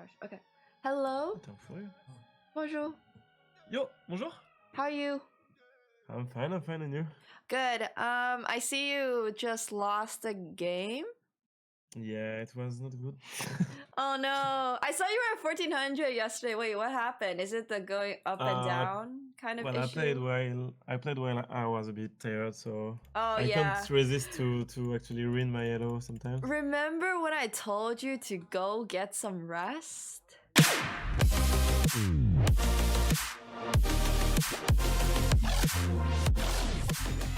gosh. Okay. Hello. Attends, for real? Bonjour. Yo, bonjour. How are you? I'm fine, and you? Good. I see you just lost a game. Yeah, it was not good. Oh no. I saw you were at 1400 yesterday. Wait, what happened? Is it the going up and down kind of Well, issue? I played while I was a bit tired, so Oh I yeah. can't resist to actually ruin my elo sometimes. Remember when I told you to go get some rest?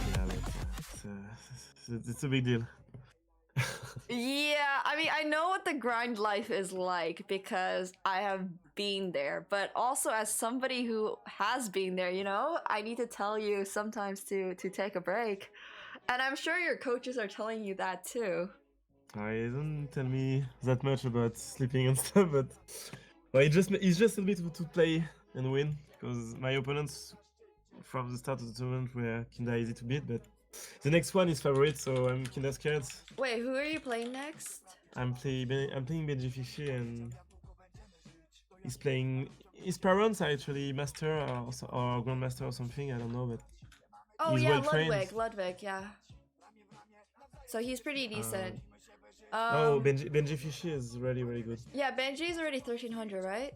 Yeah, but it's a big deal. Yeah, I mean, I know what the grind life is like because I have been there, but also as somebody who has been there, you know, I need to tell you sometimes to take a break. And I'm sure your coaches are telling you that too. I don't tell me that much about sleeping and stuff, but well, it's just a bit to play and win because my opponents from the start of the tournament were kinda easy to beat, but the next one is favorite, so I'm kinda scared. Wait, who are you playing next? I'm playing Benji Fishy, and his parents are actually master or grandmaster or something. I don't know, but Oh he's yeah, well trained. Ludwig, yeah. So he's pretty decent. Oh, Benji Fishy is really good. Yeah, Benji's already 1300, right?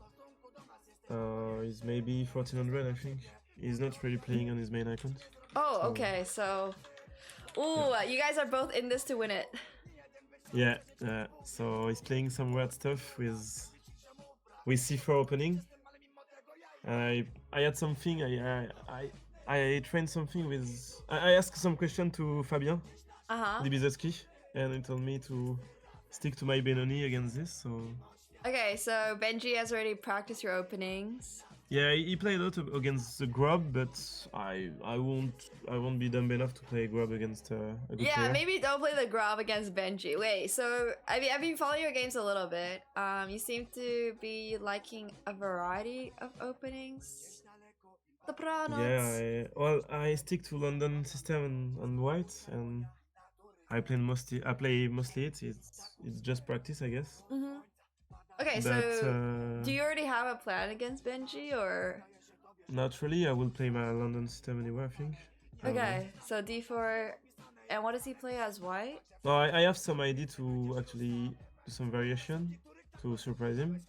He's maybe 1400, I think. He's not really playing on his main account. Oh, okay, so... Ooh, Yeah. you guys are both in this to win it. Yeah, so he's playing some weird stuff with C4 opening. I had something, I trained something with... I asked some question to Fabien, Libizeski, and he told me to stick to my Benoni against this, so... Okay, so Benji has already practiced your openings. Yeah, he played a lot against the Grub, but I won't be dumb enough to play Grub against a good player. Maybe don't play the Grub against Benji. Wait, so I mean, I've been following your games a little bit. You seem to be liking a variety of openings. Yeah, I stick to London system and white, and I play mostly it. It's just practice, I guess. Okay, but, so do you already have a plan against Benji, or? Not really. I will play my London system anyway, I think. Okay, so D4, and what does he play as white? No, I have some idea to actually do some variation to surprise him.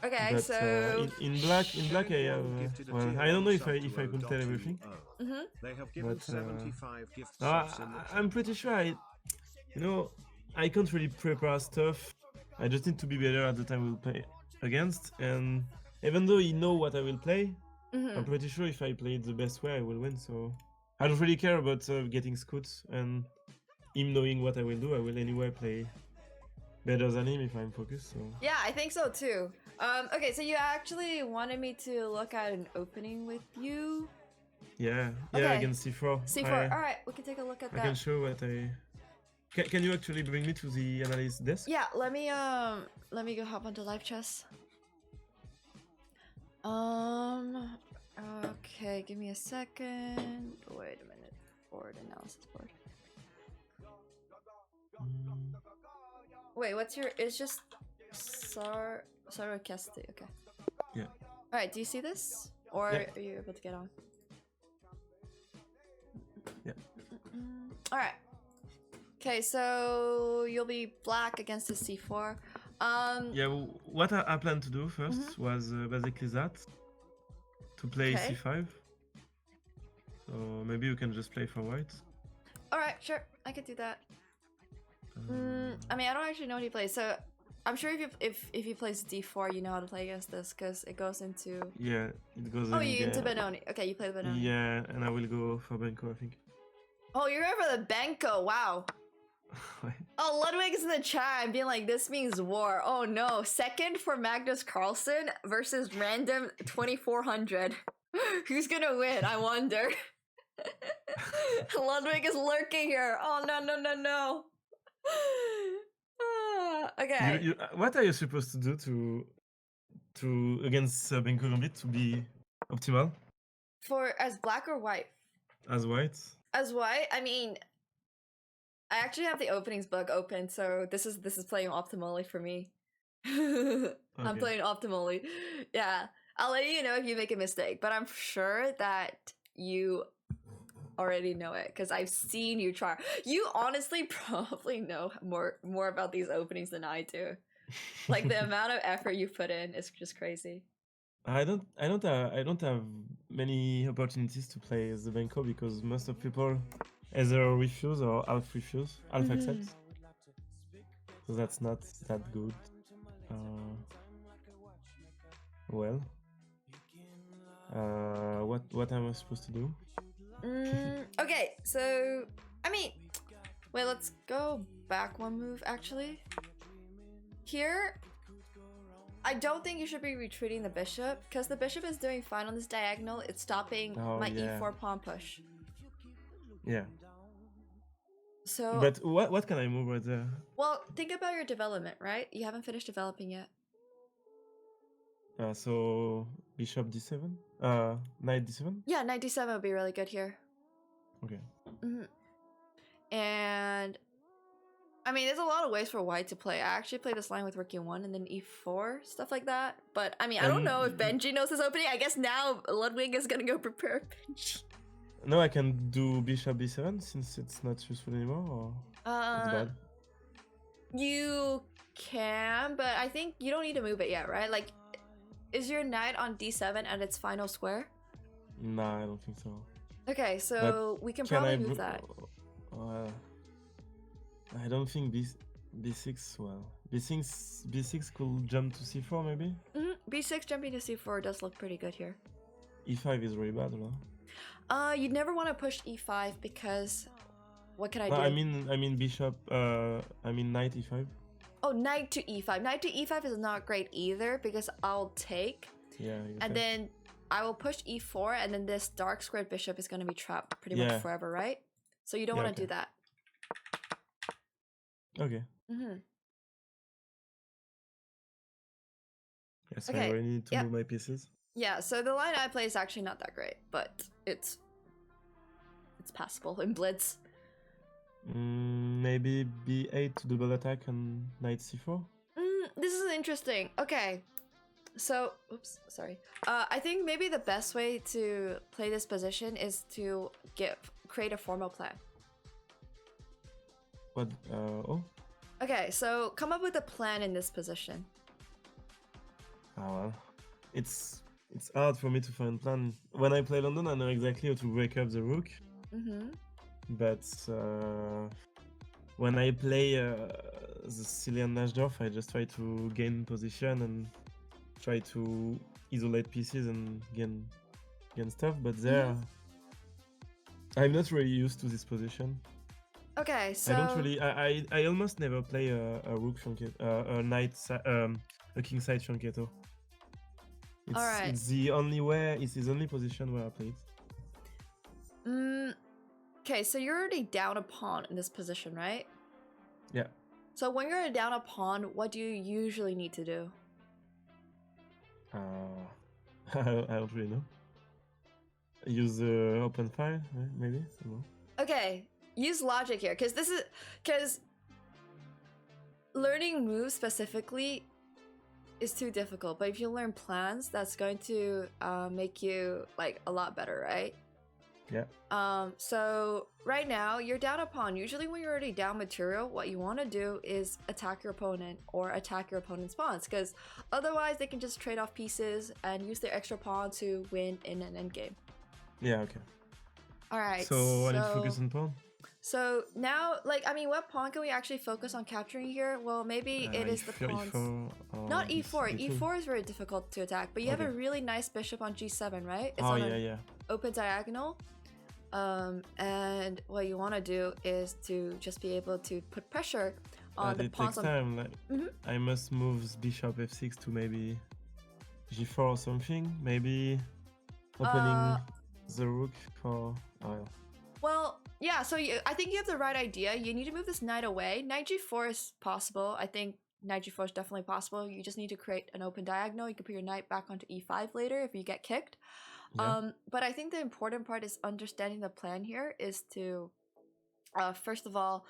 Okay, but, so in black, I have. Well, I don't know if I could tell everything. They have given 75 gifts. I'm pretty sure I can't really prepare stuff. I just need to be better at the time we'll play against, and even though he know what I will play, I'm pretty sure if I play it the best way, I will win. So I don't really care about getting scouts, and him knowing what I will do. I will anyway play better than him if I'm focused. So yeah, I think so too. Okay, so you actually wanted me to look at an opening with you? Yeah, Okay. against C4. C4. All right, we can take a look at that. I can show what I. Can you actually bring me to the analyst desk? Yeah, let me go hop onto live chess. Okay, give me a second. Wait a minute. Board analysis board. Wait, what's your? It's just Sardoche. Okay. Yeah. All right. Do you see this, or Yeah. are you able to get on? Yeah. All right. Okay, so you'll be black against the C4. Yeah, what I planned to do first was basically that. To play C5. So maybe you can just play for white. Alright, sure. I could do that. I mean, I don't actually know what he plays, so I'm sure if he plays D4, you know how to play against this, because it goes into... Yeah, it goes into Benoni. Okay, you play the Benoni. Yeah, and I will go for Benko, I think. Oh, you're going for the Benko, wow. Oh, Ludwig's in the chat and being like, this means war. Oh no, second for Magnus Carlsen versus random 2400. Who's gonna win? I wonder. Ludwig is lurking here. Oh no. Okay. What are you supposed to do to against Benko Gambit to be optimal? For as black or white? As white. As white, I mean, I actually have the openings book open, so this is playing optimally for me. Okay. I'm playing optimally. Yeah, I'll let you know if you make a mistake, but I'm sure that you already know it because I've seen you try. You honestly probably know more about these openings than I do. Like the amount of effort you put in is just crazy. I don't have many opportunities to play as the Benko because most of people either refuse or half accept. So that's not that good. Well, what am I supposed to do? Okay, so I mean, wait, let's go back one move actually. Here, I don't think you should be retreating the bishop because the bishop is doing fine on this diagonal. It's stopping my e4 pawn push. Yeah. So, but what can I move right there? Well, think about your development, right? You haven't finished developing yet. So bishop d7, knight d7. Yeah, knight d7 would be really good here. Okay. And I mean, there's a lot of ways for white to play. I actually play this line with rook e1 and then e4, stuff like that. But I mean, I don't know if Benji knows this opening. I guess now Ludwig is gonna go prepare Benji. No, I can do bishop b7 since it's not useful anymore, or it's bad? You can, but I think you don't need to move it yet, right? Like, is your knight on d7 at its final square? Nah, I don't think so. Okay, so we can probably move that. I don't think b6, well, b6 could jump to c4 maybe? B6 jumping to c4 does look pretty good here. e5 is really bad, no? You'd never want to push e5 because what can I do? I mean bishop, knight e5. Oh, knight to e5. Knight to e5 is not great either because I'll take. Yeah. And then I will push e4 and then this dark squared bishop is going to be trapped pretty much forever, right? So you don't want to do that. Okay. Yes, I really need to move my pieces. Yeah, so the line I play is actually not that great, but it's passable in blitz. Maybe b8 to double attack and knight c4. This is interesting. Okay, so oops, sorry. I think maybe the best way to play this position is to create a formal plan. What? Okay, so come up with a plan in this position. Well, it's hard for me to find plan. When I play London, I know exactly how to break up the rook. But when I play the Sicilian Najdorf, I just try to gain position and try to isolate pieces and gain stuff. But there, I'm not really used to this position. Okay, so I don't really. I almost never play a rook truncato, a knight, a king side truncato. It's the only way. It's the only position where I play it. Okay, so you're already down a pawn in this position, right? Yeah. So when you're down a pawn, what do you usually need to do? I don't really know. Use the open file, maybe. I don't know. Okay, use logic here, because learning moves specifically is too difficult. But if you learn plans, that's going to make you like a lot better, right? Yeah. So right now you're down a pawn. Usually when you're already down material, what you want to do is attack your opponent or attack your opponent's pawns, because otherwise they can just trade off pieces and use their extra pawn to win in an endgame. Yeah, okay. Alright, so I need to focus on pawn? So now, like, I mean, what pawn can we actually focus on capturing here? Well, maybe it is the pawns. E4, not e4. E4 is very difficult to attack, but you have a really nice bishop on g7, right? It's on an open diagonal. And what you want to do is to just be able to put pressure on the pawns. It takes time. Like, I must move bishop f6 to maybe g4 or something. Maybe opening the rook for. Well, yeah. So I think you have the right idea. You need to move this knight away. Knight g4 is possible. I think knight g4 is definitely possible. You just need to create an open diagonal. You can put your knight back onto e5 later if you get kicked. Yeah. But I think the important part is understanding the plan here is to, first of all,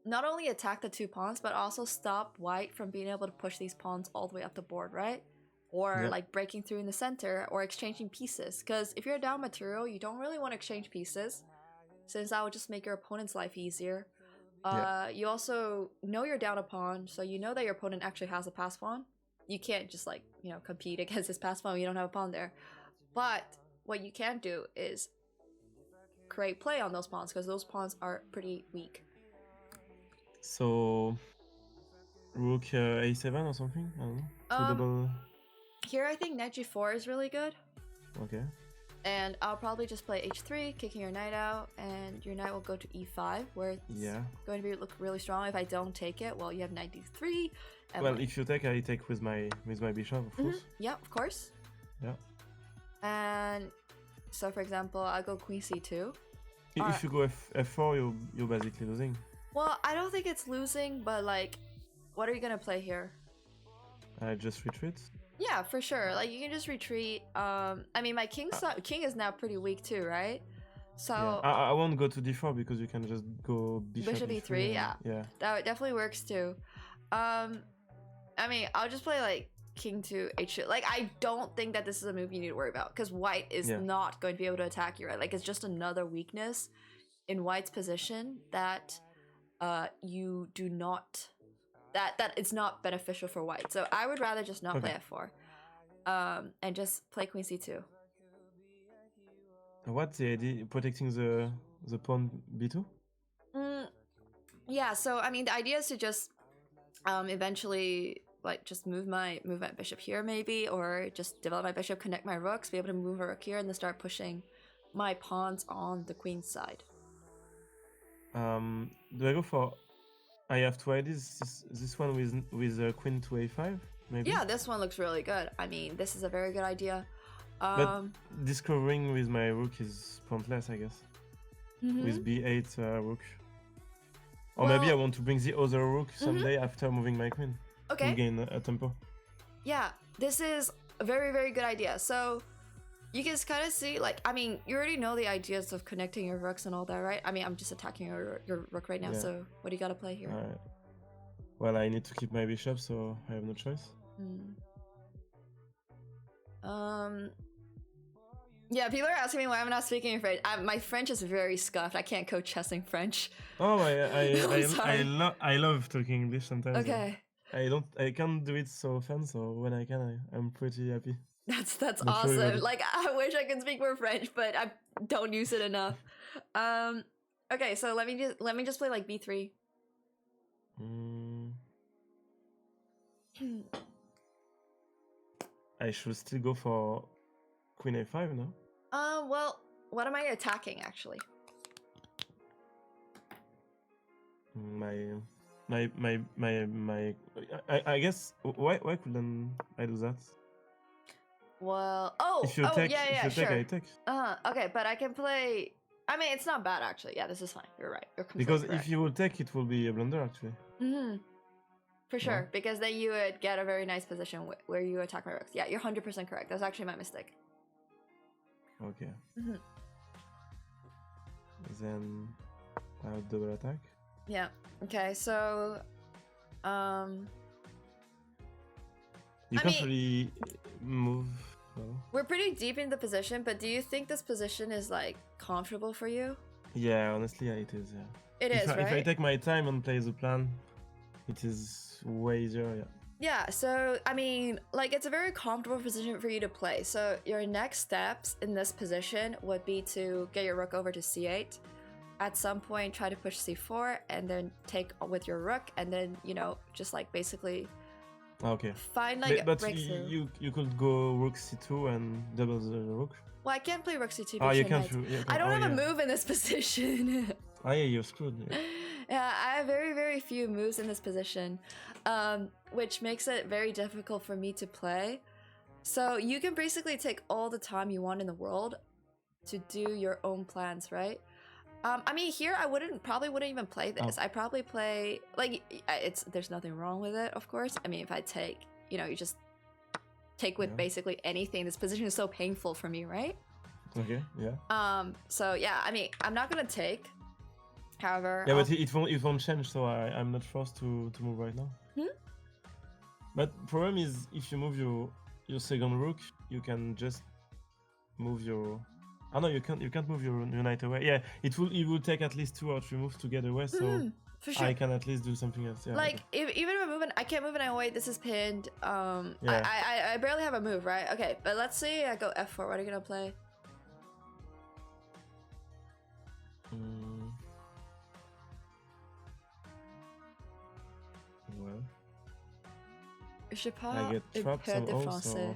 not only attack the 2 pawns, but also stop white from being able to push these pawns all the way up the board, right? Or like breaking through in the center or exchanging pieces. Because if you're down material, you don't really want to exchange pieces, since that would just make your opponent's life easier. You also know you're down a pawn, so you know that your opponent actually has a pass pawn. You can't just like, you know, compete against his pass pawn when you don't have a pawn there. But what you can do is create play on those pawns, because those pawns are pretty weak. So rook a7 or something? I don't know. Double... Here I think knight g4 is really good. Okay. And I'll probably just play h3, kicking your knight out, and your knight will go to e5, where it's going to look really strong. If I don't take it, well, you have knight d3. And well, if you take, I take with my bishop, of course. Yeah, of course. Yeah. And so, for example, I'll go queen c2. If you go f4, you're basically losing. Well, I don't think it's losing, but like, what are you gonna play here? I just retreat. Yeah, for sure. Like, you can just retreat. I mean, my king is now pretty weak too, right? So I won't go to d4 because you can just go bishop e3. Yeah, that definitely works too. I mean, I'll just play like king to h2. Like, I don't think that this is a move you need to worry about, because white is not going to be able to attack you, right? Like, it's just another weakness in white's position that you do not, that it's not beneficial for white. So I would rather just not play f4 and just play queen c2. What's the idea? Protecting the pawn b2? Yeah, so I mean, the idea is to just eventually like just move my bishop here maybe, or just develop my bishop, connect my rooks, be able to move a rook here, and then start pushing my pawns on the queen's side. Do I go for? I have two ideas. This one with queen to a5, maybe. Yeah, this one looks really good. I mean, this is a very good idea. But discovering with my rook is pointless, I guess. With b8 rook. Or maybe I want to bring the other rook someday after moving my queen. Okay. To gain a tempo. Yeah, this is a very, very good idea. So you can kind of see, like, I mean, you already know the ideas of connecting your rooks and all that, right? I mean, I'm just attacking your rook right now, so what do you gotta play here? Alright. Well, I need to keep my bishop, so I have no choice. Yeah, people are asking me why I'm not speaking French. My French is very scuffed. I can't coach chess in French. Oh, I love talking English sometimes. Okay. I can't do it so often, so when I can, I'm pretty happy. That's awesome. Like, I wish I could speak more French, but I don't use it enough. Okay, so let me just play like b3. I should still go for queen a5, no? Well, what am I attacking actually? I guess why couldn't I do that? Well, if you take, sure. I take. Okay, but I can play. I mean, it's not bad actually. Yeah, this is fine. You're right. You're completely because correct. if you will take, it will be a blunder actually. For sure, because then you would get a very nice position where you attack my rooks. Yeah, you're 100% correct. That's actually my mistake. Okay. Then I have double attack. Yeah. Okay. So, you can't really move. Well. We're pretty deep in the position, but do you think this position is like comfortable for you? Yeah, honestly, it is. Yeah. It is, right? If I take my time and play the plan, it is way easier. Yeah. Yeah, so, I mean, like, it's a very comfortable position for you to play. So your next steps in this position would be to get your rook over to c8. At some point, try to push c4, and then take with your rook, and then, you know, just, like, basically find, like, a breakthrough. You could go rook c2 and double the rook. Well, I can't play rook c2. Oh, you can't. I don't have a move in this position. Oh, yeah, you're screwed. Yeah. Yeah, I have very, very few moves in this position, which makes it very difficult for me to play. So you can basically take all the time you want in the world to do your own plans, right? I mean, here I probably wouldn't even play this. I probably play, like, there's nothing wrong with it, of course. I mean, if I take, you know, you just take with basically anything. This position is so painful for me, right? Okay, yeah. So yeah, I mean, I'm not gonna take. However, Yeah, but it won't change, so I'm not forced to move right now. But problem is, if you move your second rook, you can just move your. Oh no, you can't move your knight away. Yeah, it will take at least 2 or 3 moves to get away. So for sure. I can at least do something else. Yeah, like even if I'm moving, I can't move it away. This is pinned. Yeah. I barely have a move, right? Okay, but let's say I go f4. What are you gonna play? Well, Je pas I get trapped peur de somehow, français.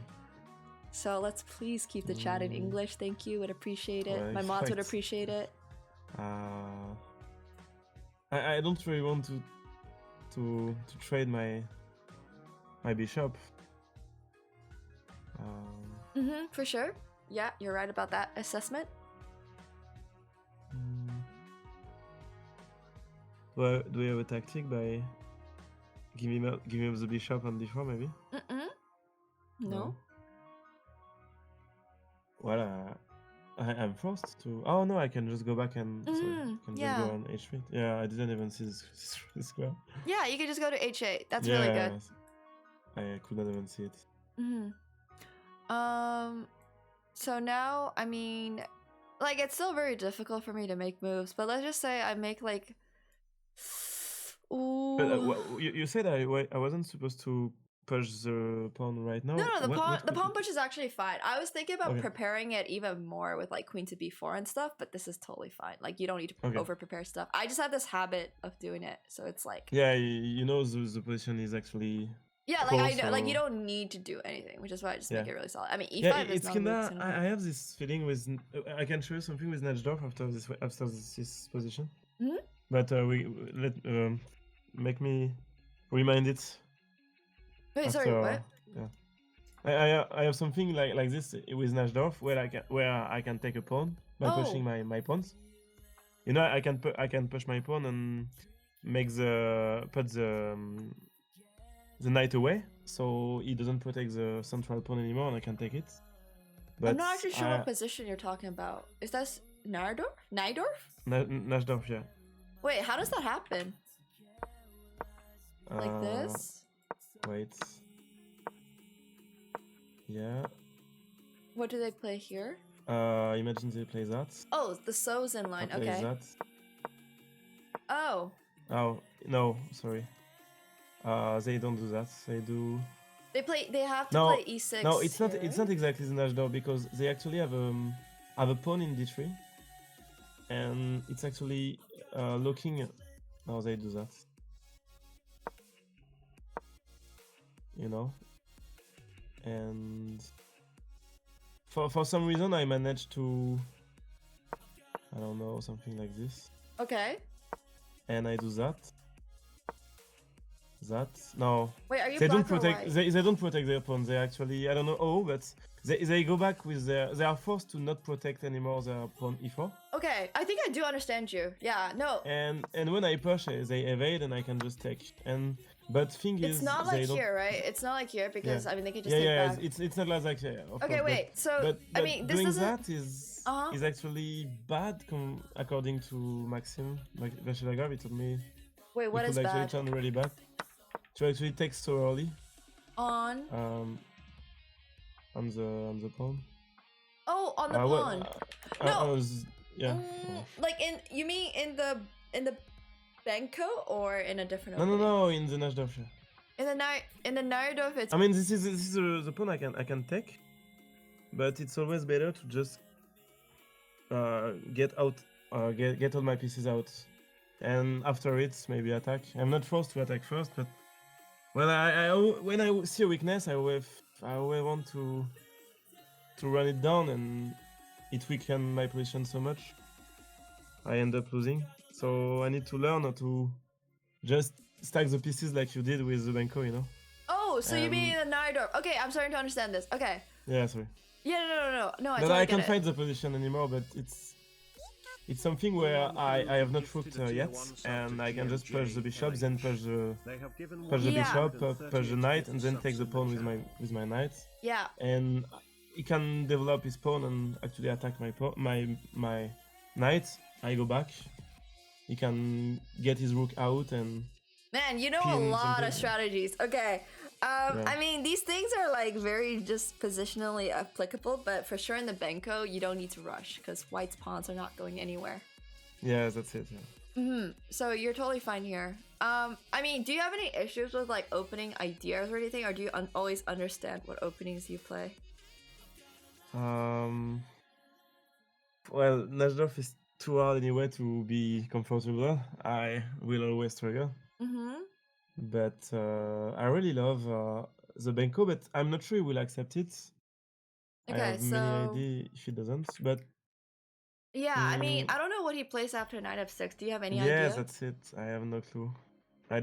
So let's please keep the chat in English. Thank you. Would appreciate it. Well, My mods would right. appreciate it. I don't really want to trade my bishop. For sure. Yeah, you're right about that assessment. Do we have a tactic by giving up the bishop on d4 maybe? No. Well, I'm forced to. Oh no, I can just go back and just go on h8. Yeah, I didn't even see this square. Yeah, you could just go to h8. That's really good. I could not even see it. So now, I mean, like, it's still very difficult for me to make moves, but let's just say I make like. Ooh. But, you said I wasn't supposed to push the pawn right now. No, the pawn push is actually fine. I was thinking about preparing it even more with like queen to b4 and stuff, but this is totally fine. Like, you don't need to over prepare stuff. I just have this habit of doing it, so it's like. Yeah, you know the position is actually. Yeah, like I know, like you don't need to do anything, which is why I just make it really solid. I mean, e5 is not. I have this feeling with. I can show you something with Najdorf after this position. But make me remind it. Wait, sorry, what? Yeah, I have something like this with Najdorf where I can take a pawn by pushing my pawns. You know, I can push my pawn and make put the knight away, so he doesn't protect the central pawn anymore, and I can take it. But I'm not actually sure what position you're talking about. Is that Najdorf? Najdorf, yeah. Wait, how does that happen? Like this? Wait. Yeah. What do they play here? Imagine they play that. Oh, the so's in line. Okay. That. Oh. Oh no, sorry. They don't do that. They do. They have to play e6. No, it's not. It's not exactly the Najdorf because they actually have a pawn in d3, and it's actually looking. No, they do that. You know, and for some reason I managed to. I don't know, something like this. Okay. And I do that. No. Wait, are you they black don't protect or white? they don't protect their pawn. They actually, I don't know but they go back with they are forced to not protect anymore their pawn e4. Okay, I think I do understand you. Yeah, no. And when I push, they evade and I can just take. But thing is, it's not like here, right? It's not like here because I mean they can just take back. It's not like here. Okay, wait. But I mean, this doing doesn't. That is actually bad according to Maxim Vachelagar. He told me. Wait, what is bad? It could actually turn really bad. To actually take so early. On the pawn. Oh, on the pawn. No. Yeah. Like you mean in the Benko or in a different? No, in the Najdorf. In the Najdorf, it's. I mean, this is the pawn I can take, but it's always better to just get all my pieces out, and after it maybe attack. I'm not forced to attack first, but when I see a weakness, I will want to run it down, and it weakens my position so much. I end up losing. So I need to learn how to just stack the pieces like you did with the Benko, you know? Oh, so you mean the Najdorf. Okay, I'm starting to understand this. Okay. Yeah, sorry. Yeah, no, I but totally I can't find the position anymore, but it's something where I have not rooked yet, and I can just push the bishop, then push the bishop, push the knight, and then take the pawn with my knight. Yeah. And he can develop his pawn and actually attack my knight. I go back, he can get his rook out and Man, you know a pin lot something. of strategies. Okay. I mean, these things are like very just positionally applicable, but for sure in the Benko, you don't need to rush because white's pawns are not going anywhere. Yeah, that's it. Yeah. So you're totally fine here. I mean, do you have any issues with like opening ideas or anything, or do you always understand what openings you play? Well, Najdorf is too hard anyway to be comfortable. I will always struggle. But I really love the Benko, but I'm not sure he will accept it. Okay, I have many ideas if he doesn't, but yeah, I mean, I don't know what he plays after knight f6. Do you have any yes, idea? that's it. I have no clue. I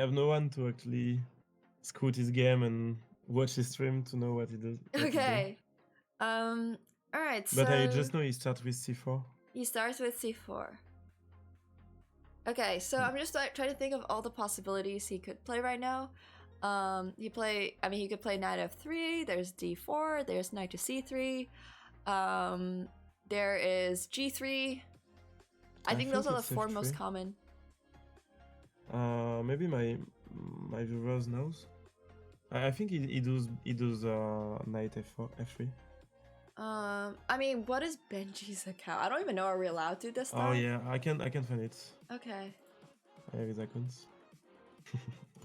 have no one to actually scout his game and watch his stream to know what he does. Okay. All right. But so I just know he starts with c4. He starts with c4. Okay, so I'm just like, trying to think of all the possibilities he could play right now. He could play knight f3. There's d4. There's knight to c3. There is g3. I think those are the four most common. Maybe my viewers knows. I think he does knight f4, f3. I mean, what is Benji's account? I don't even know. Are we allowed to this time? Oh yeah, I can find it. Okay. I have his accounts.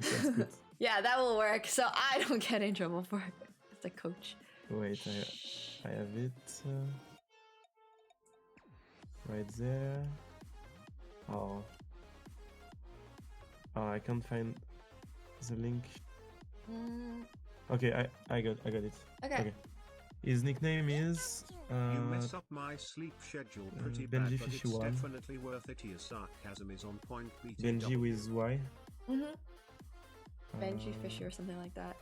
That's good. Yeah, that will work. So I don't get in trouble for it as a coach. Wait, I have it right there. Oh, I can't find the link. Okay, I got it. Okay. His nickname is You mess up my sleep schedule pretty bad, Benji but it's Fishy1. definitely worth it. Your sarcasm is on point. Benji with Y. Benji Fishy or something like that.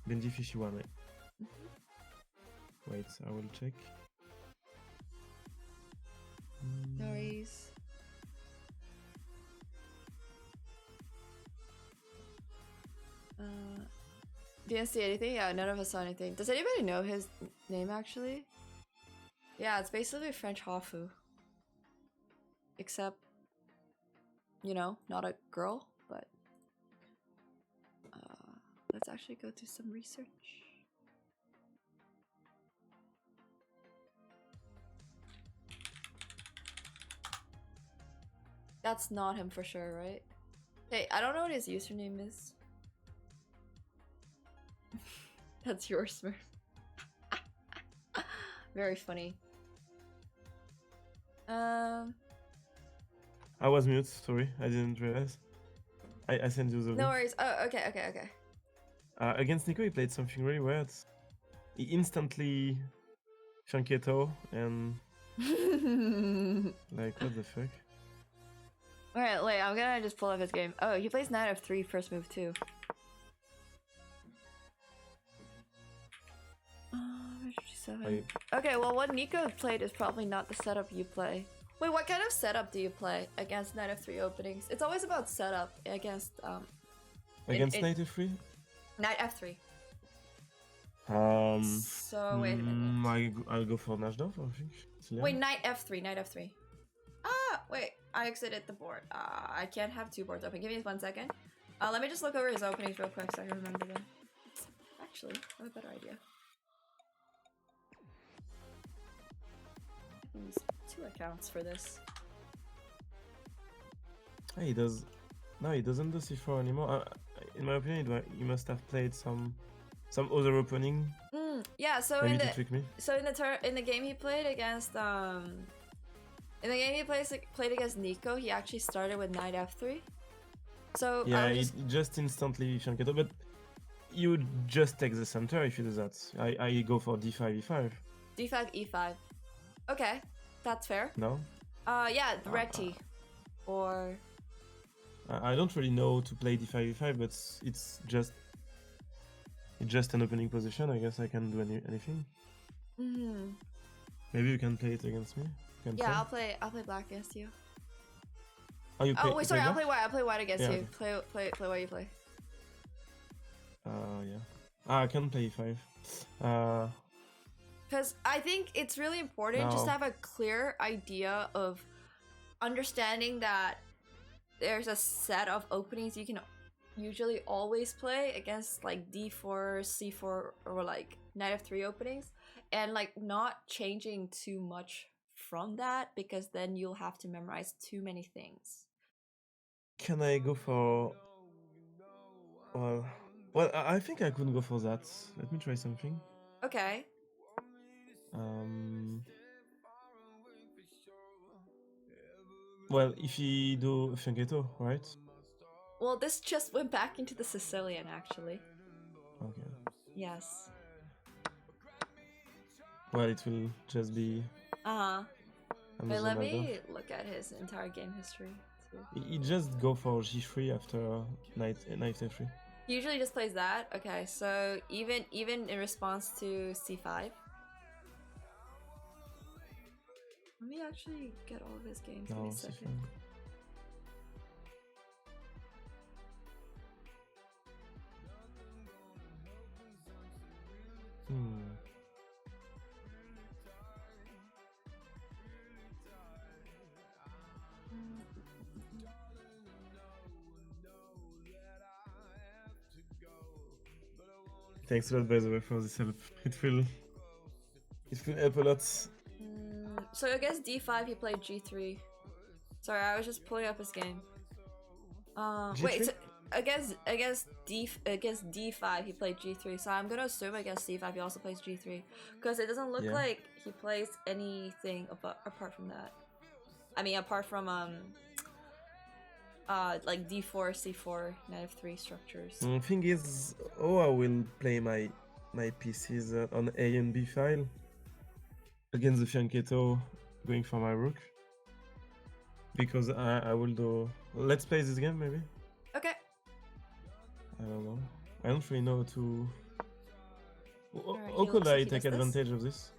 Benji Fishy1. Wait, I will check. No worries. Didn't see anything? Yeah, none of us saw anything. Does anybody know his name actually? Yeah, it's basically French Hafu. Except, you know, not a girl, but let's actually go do some research. That's not him for sure, right? Hey, I don't know what his username is. That's yours, Smurf. Very funny. I was mute, sorry, I didn't realize. I sent you the link. No worries. Oh, okay. Against Nico, he played something really weird. He instantly Fianchetto and like what the fuck? Alright, wait, I'm gonna just pull up his game. Oh, he plays knight f3 first move too. Okay, well what Nico played is probably not the setup you play. Wait, what kind of setup do you play against knight f3 openings? It's always about setup against Against knight f3? Knight f3. So wait a minute. I'll go for Najdorf, I think. Wait, knight f3. Ah, wait, I exited the board. I can't have two boards open. Give me 1 second. Let me just look over his openings real quick so I can remember them. Actually, I have a better idea. I can use 2 accounts for this. He does. No, he doesn't do c4 anymore. In my opinion, he must have played some other opening. Yeah. So maybe in the to trick me. in the game he played against played against Nico, he actually started with knight f3. So yeah, he just instantly Fianchetto, but you just take the center if you do that. I go for d5 e5. d5 e5. Okay, that's fair. No. Yeah, the recti, or. I don't really know to play d5 e5, but it's just an opening position. I guess I can do anything. Maybe you can play it against me. Yeah, I'll play black against you. Oh, you play, wait, sorry, I'll play white. I'll play white against you. Okay. Play what you play. Yeah. I can play e5. Because I think it's really important just to have a clear idea of understanding that there's a set of openings you can usually always play against like d4, c4, or like knight f3 openings, and like not changing too much from that, because then you'll have to memorize too many things. Can I go for... Well, I think I could go for that. Let me try something. Okay. Well, if he do fianchetto, right? Well, this just went back into the Sicilian, actually. Okay. Yes. Well, it will just be... Uh-huh. Wait, let another knight me off. look at his entire game history, too. He just go for g3 after knight f3. He usually just plays that. Okay, so even in response to c5. Let me actually get all of his games. Give me a second. Thanks a lot, by the way, for this help. It will help a lot. So against d5 he played g3. Sorry, I was just pulling up his game. Wait, so against d5 he played g3. So I'm gonna assume against c5 he also plays g3, because it doesn't look like he plays anything apart from that. I mean, apart from like d4, c4, knight f3 structures. The thing is, I will play my pieces on A and B file against the fianchetto, going for my rook, because I will do... Let's play this game, maybe? Okay. I don't know. I don't really know to... How Right, could I take advantage of this?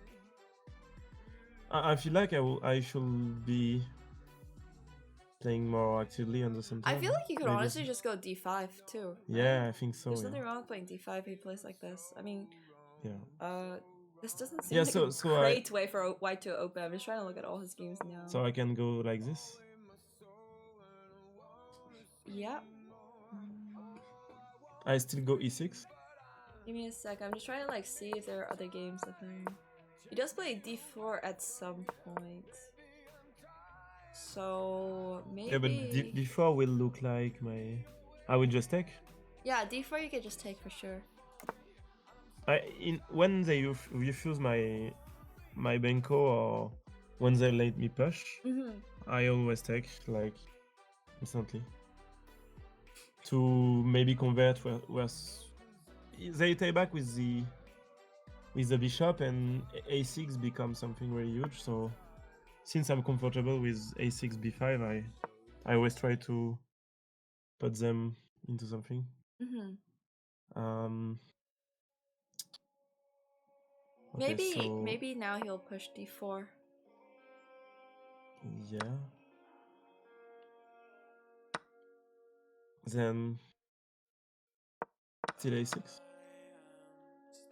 I feel like I should be playing more actively on the center. I feel like you could honestly just go d5 too. Yeah, right? I think so. There's nothing wrong with playing d5 if he plays like this. I mean, this doesn't seem like a great way for white to open. I'm just trying to look at all his games now. So I can go like this? Yeah. I still go e6? Give me a sec. I'm just trying to like see if there are other games of him. He does play d4 at some point. So maybe... Yeah, but d4 will look like my... I will just take? Yeah, d4 you can just take for sure. When they refuse my benko, or when they let me push, I always take, like, instantly. To maybe convert where they take back with the bishop, and a6 becomes something really huge. So since I'm comfortable with a6 b5, I always try to put them into something. Okay, maybe now he'll push d4. Yeah. Then still a6.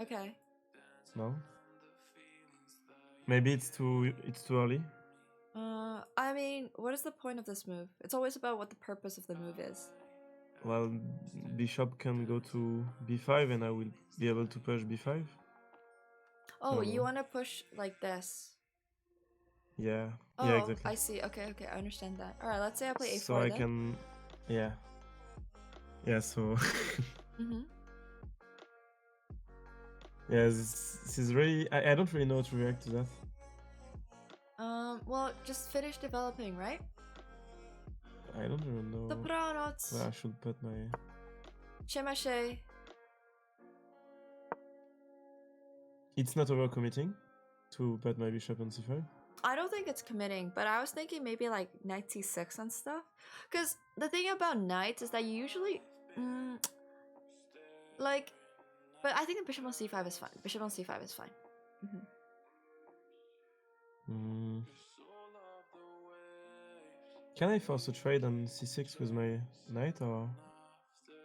Okay. No. Maybe it's too early. I mean, what is the point of this move? It's always about what the purpose of the move is. Well, bishop can go to b5, and I will be able to push b5. Oh, you want to push like this? Yeah. Oh, yeah, exactly. I see. Okay, I understand that. All right, let's say I play a4 so I can... Yeah. Yeah, so... Yeah, this is really... I don't really know how to react to that. Well, just finish developing, right? I don't even know Dobranoc. where I should put my... Chemache. It's not overcommitting to put my bishop on c5? I don't think it's committing, but I was thinking maybe like knight c6 and stuff. Because the thing about knights is that you usually... like... But I think the bishop on c5 is fine. Bishop on c5 is fine. Can I force a trade on c6 with my knight, or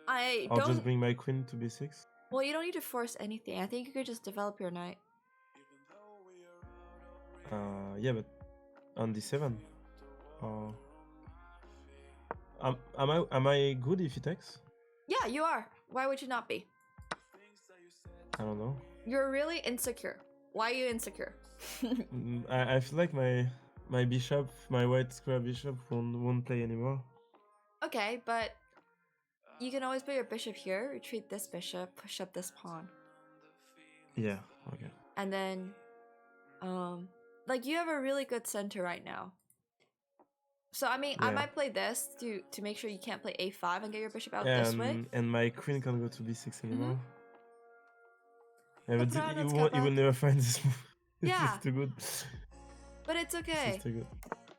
I'll just bring my queen to b6? Well, you don't need to force anything. I think you could just develop your knight. Yeah, but on d7? Or am I good if he takes? Yeah, you are. Why would you not be? I don't know. You're really insecure. Why are you insecure? I feel like my bishop, my white square bishop won't play anymore. Okay, but you can always put your bishop here, retreat this bishop, push up this pawn. Yeah, okay. And then, like you have a really good center right now. So I mean, I Yeah. might play this to make sure you can't play a5 and get your bishop out this way. And my queen can't go to b6 anymore. Yeah, But but Brad, let's you go will back. never find this move. Yeah. This is too good. But it's This okay. is too good.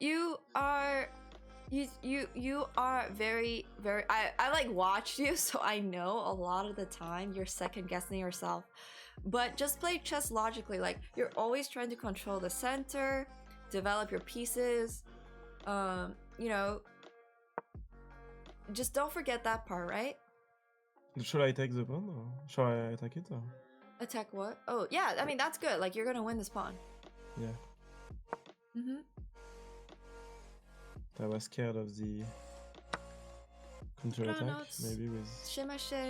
You are very I like watched you, so I know a lot of the time you're second guessing yourself. But just play chess logically. Like you're always trying to control the center, develop your pieces. You know, just don't forget that part, right? Should I take the pawn or should I attack it? Or? Attack what? Oh yeah, I mean that's good. Like you're gonna win this pawn. Yeah. Mm-hmm. I was scared of the counter attack, maybe with.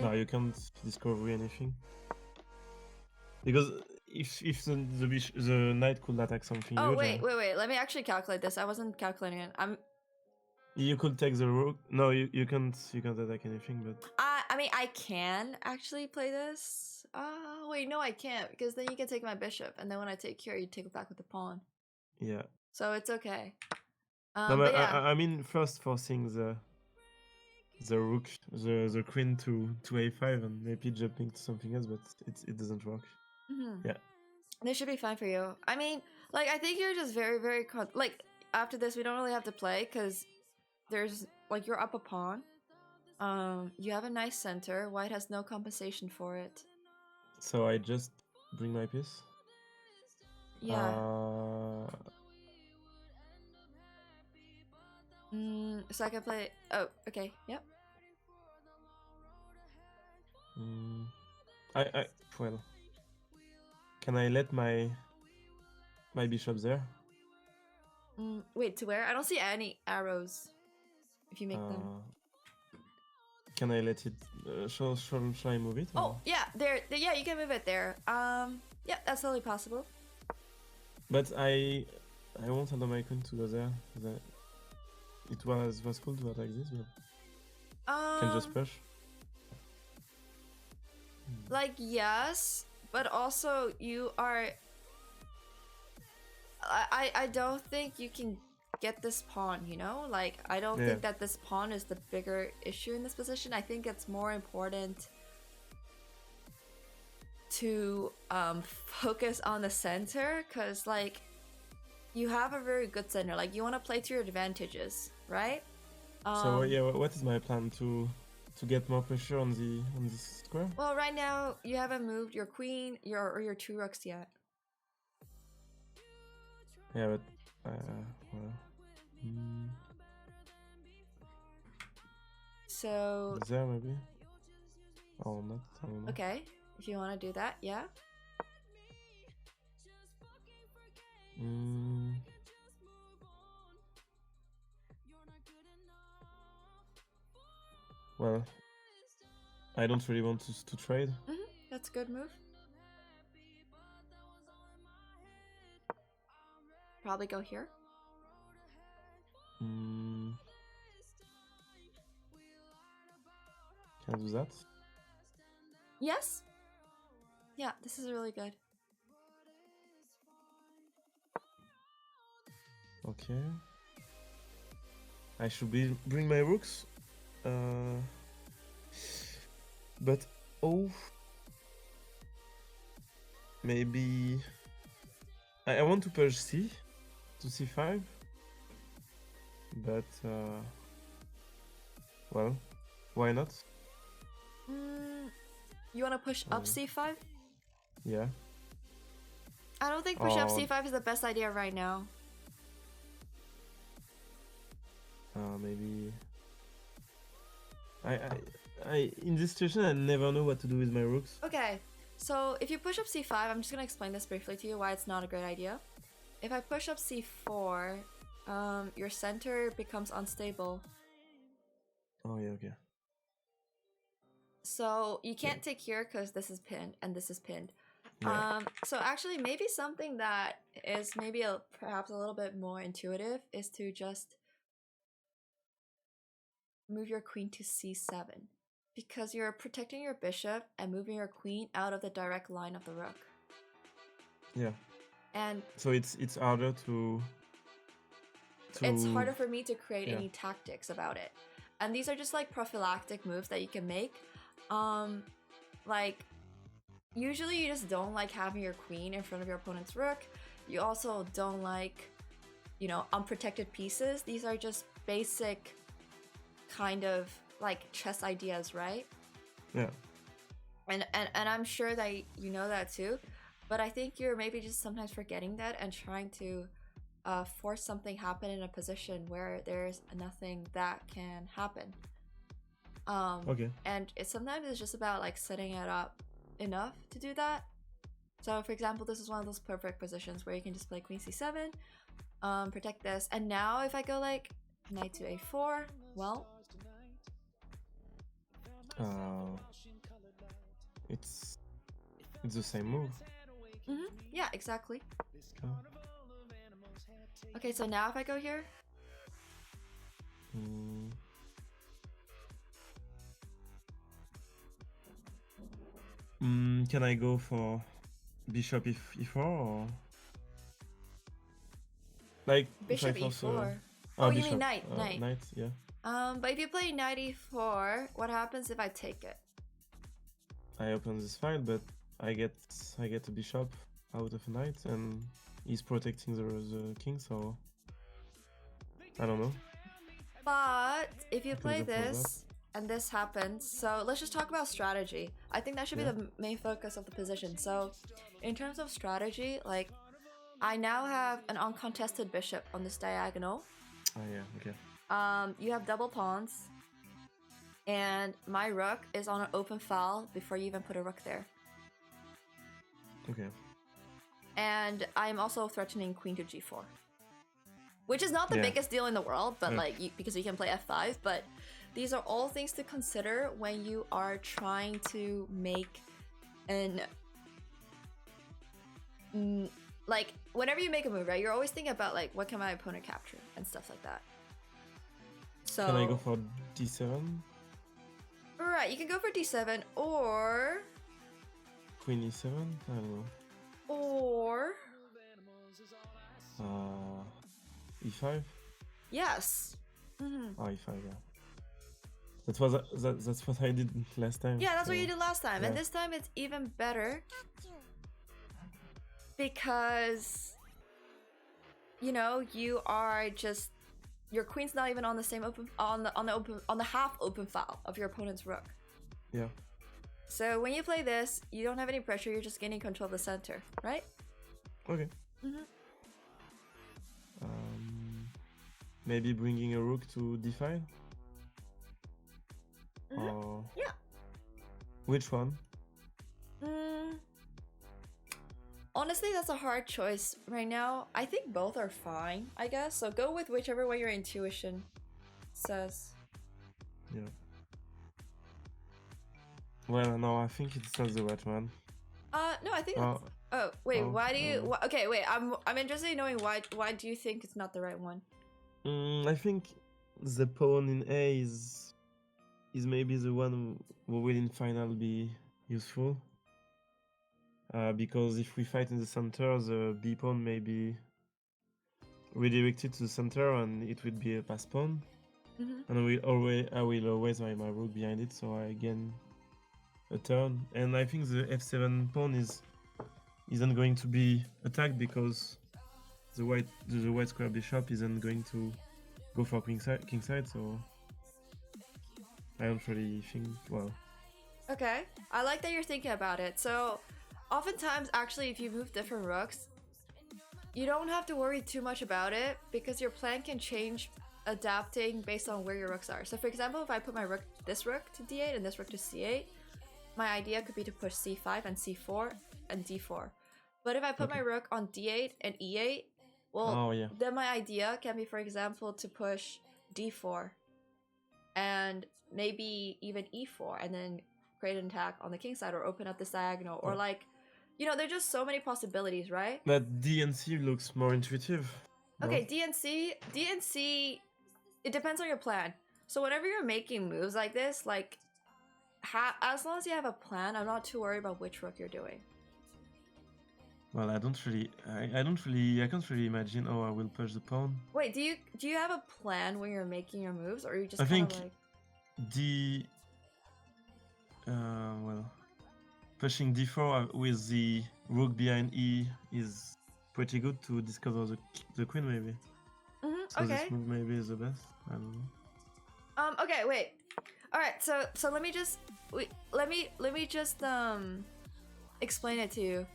No, you can't discover anything. Because if the knight could attack something. Oh huge, wait. Let me actually calculate this. I wasn't calculating it. You could take the rook. No, you can't attack anything. But I mean I can actually play this. Wait, no, I can't because then you can take my bishop, and then when I take here, you take it back with the pawn. Yeah. So it's okay. No, but but yeah. I mean first forcing the rook, the queen to a5 and maybe jumping to something else, but it doesn't work. Yeah. This should be fine for you. I mean, like I think you're just very like after this we don't really have to play because there's like you're up a pawn. You have a nice center. White has no compensation for it. So I just bring my piece. Yeah. So I can play. Oh, okay. Yep. Well. Can I let my bishop there? Wait, to where? I don't see any arrows. If you make them. Can I let it? Shall I move it? Oh yeah, there. Yeah, you can move it there. Yeah, that's totally possible. But I won't allow my queen to go there. It was cool to attack this, but can just push. Like yes, but also you are. I don't think you can get this pawn. You know, like I don't think that this pawn is the bigger issue in this position. I think it's more important to focus on the center because like you have a very good center. Like you want to play to your advantages, right? So yeah, what is my plan to get more pressure on this square? Well, right now you haven't moved your queen, your two rooks yet. Yeah, but well. So there maybe. Oh, not. I don't know. Okay, if you want to do that, yeah. Well, I don't really want to trade. That's a good move. Probably go here. Can I do that? Yes. Yeah, this is really good. Okay. I should bring my rooks. But maybe I want to push C to C5, but well, why not? You want to push up C5? Yeah. I don't think push up C5 is the best idea right now. Maybe. I in this situation I never know what to do with my rooks. Okay, so if you push up C5, I'm just gonna explain this briefly to you why it's not a great idea. If I push up C4, your center becomes unstable. Oh yeah, okay. So you can't take here because this is pinned and this is pinned. Yeah. So actually maybe something that is maybe perhaps a little bit more intuitive is to just move your queen to c7, because you're protecting your bishop and moving your queen out of the direct line of the rook. Yeah. And so it's harder to it's harder for me to create yeah. any tactics about it. And these are just like prophylactic moves that you can make. Like usually you just don't like having your queen in front of your opponent's rook. You also don't like, you know, unprotected pieces. These are just basic kind of like chess ideas, right? Yeah. And I'm sure that you know that too, but I think you're maybe just sometimes forgetting that and trying to force something happen in a position where there's nothing that can happen. Okay. And sometimes it's just about like setting it up enough to do that. So for example, this is one of those perfect positions where you can just play queen c7, protect this, and now if I go like knight to a4, well, it's the same move. Yeah, exactly. Oh. Okay, so now if I go here, can I go for bishop e4 or like bishop if I force e4. Oh, you bishop, mean knight, knight. Knight, yeah. But if you play knight e4, what happens if I take it? I open this file, but I get a bishop out of a knight, and he's protecting the king, so I don't know. But if you play go for this and this happens, so let's just talk about strategy. I think that should be the main focus of the position. So in terms of strategy, like I now have an uncontested bishop on this diagonal. Oh yeah, okay. You have double pawns, and my rook is on an open file before you even put a rook there. Okay. And I'm also threatening queen to g4, which is not the biggest deal in the world, but like because you can play f5. But these are all things to consider when you are trying to make an like whenever you make a move, right? You're always thinking about like what can my opponent capture and stuff like that. So can I go for d7? Right, you can go for d7 or Queen e7? I don't know. Or e5? Yes. Oh, e5, yeah. That's what I did last time. Yeah, that's what you did last time. Yeah. And this time it's even better because you know, you are just your queen's not even on the same open on the half open file of your opponent's rook. Yeah. So when you play this, you don't have any pressure, you're just gaining control of the center, right? Okay. Maybe bringing a rook to d5? Or Yeah. which one? Honestly, that's a hard choice right now. I think both are fine, I guess. So go with whichever way your intuition says. Yeah. Well, no, I think it's not the right one. No, I think that's... Oh, wait, why do you... Okay, wait, I'm interested in knowing why do you think it's not the right one? I think the pawn in A is maybe the one who will in final be useful. Because if we fight in the center, the B pawn may be redirected to the center and it will be a pass pawn. And I will always have my rook behind it, so I gain a turn. And I think the f7 pawn isn't going to be attacked because the white square bishop isn't going to go for king side, so I don't really think well. Okay, I like that you're thinking about it. So oftentimes, actually, if you move different rooks, you don't have to worry too much about it because your plan can change adapting based on where your rooks are. So for example, if I put my rook, this rook to d8 and this rook to c8, my idea could be to push c5 and c4 and d4. But if I put my rook on d8 and e8, Well, Oh yeah. then my idea can be, for example, to push d4 and maybe even e4 and then create an attack on the king side or open up this diagonal or Oh. like, you know, there's just so many possibilities, right? But DNC looks more intuitive. No? Okay, DNC, it depends on your plan. So whenever you're making moves like this, like, as long as you have a plan, I'm not too worried about which rook you're doing. Well, I can't really imagine. Oh, I will push the pawn. Wait, do you have a plan when you're making your moves, or are you just I kind think of like well, pushing d4 with the rook behind e is pretty good to discover the queen, maybe. So okay. this move maybe is the best. I don't know. Okay, wait. All right, so let me just explain it to you.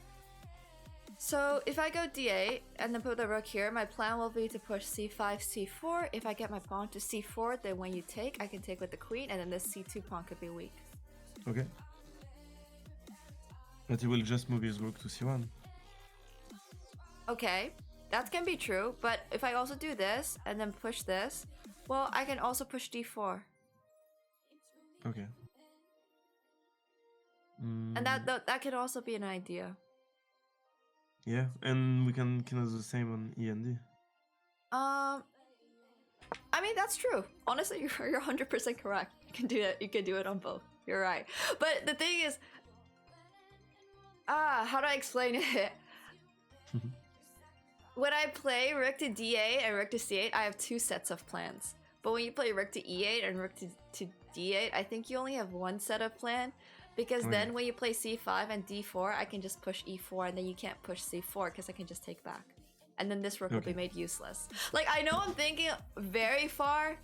So if I go d8 and then put the rook here, my plan will be to push c5, c4. If I get my pawn to c4, then when you take, I can take with the queen, and then this c2 pawn could be weak. Okay. But he will just move his rook to c1. Okay, that can be true, but if I also do this and then push this, well, I can also push d4. Okay. And that could also be an idea. Yeah, and we can do the same on E and D. I mean, that's true. Honestly, you're 100% correct. You can do it. You can do it on both. You're right. But the thing is, how do I explain it? When I play rook to d8 and rook to c8, I have two sets of plans. But when you play rook to e8 and rook to d8, I think you only have one set of plan. Because then when you play c5 and d4, I can just push e4, and then you can't push c4 because I can just take back. And then this rook will be made useless. Like, I know I'm thinking very far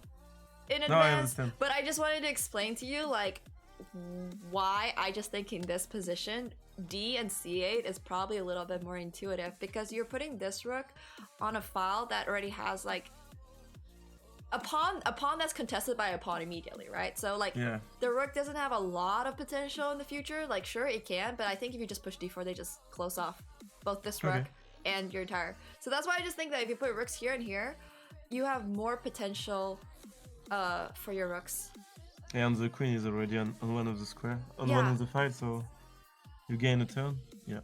in advance, but I just wanted to explain to you, like, why I just think in this position, d and c8 is probably a little bit more intuitive, because you're putting this rook on a file that already has, like, a pawn that's contested by a pawn immediately, right? So like the rook doesn't have a lot of potential in the future. Like, sure, it can, but I think if you just push d4, they just close off both this rook and your entire. So that's why I just think that if you put rooks here and here, you have more potential for your rooks. And the queen is already on one of the square, on one of the files, so you gain a turn. Yeah.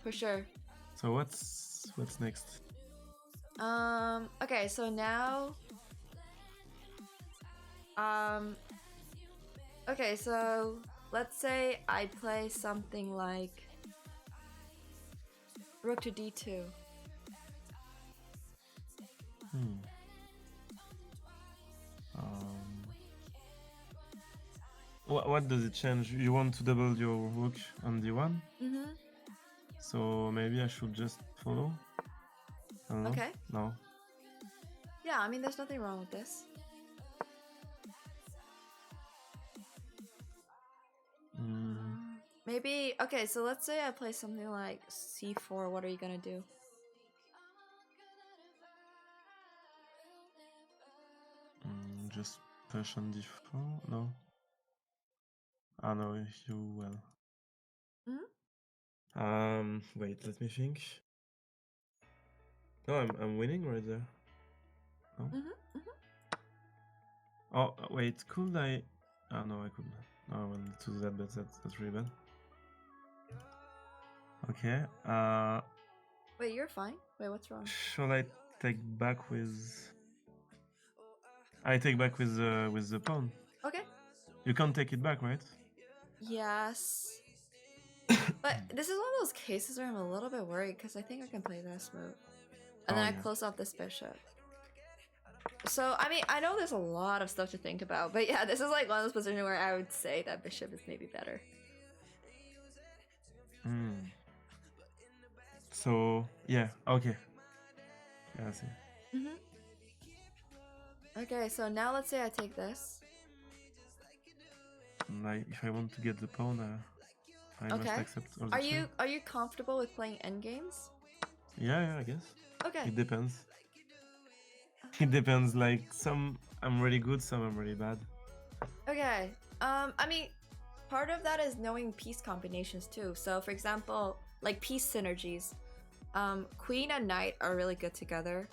For sure. So what's next? Okay, so now okay, so let's say I play something like rook to d2. What does it change? You want to double your rook on d1? So maybe I should just follow? I don't know. Okay. No. Yeah, I mean, there's nothing wrong with this. Maybe, okay, so let's say I play something like c4. What are you gonna do? Just push on d4? No. Ah, no, you will. Wait, let me think. No, I'm winning right there. No? Oh, wait, could I? Ah, no, I couldn't. No, I wanted to do that, but that's really bad. Okay, Wait, you're fine? Wait, what's wrong? shall I take back with... I take back with the pawn. Okay. You can't take it back, right? Yes. But this is one of those cases where I'm a little bit worried, because I think I can play this move. And then I close off this bishop. So, I mean, I know there's a lot of stuff to think about, but yeah, this is like one of those positions where I would say that bishop is maybe better. So, yeah, okay. Yeah, I see. Okay, so now let's say I take this. Like, if I want to get the pawn, I must accept all the time. Are you comfortable with playing endgames? Yeah, I guess. Okay. It depends. It depends, like, some I'm really good, some I'm really bad. Okay. I mean, part of that is knowing piece combinations too. So, for example, like piece synergies. Queen and knight are really good together.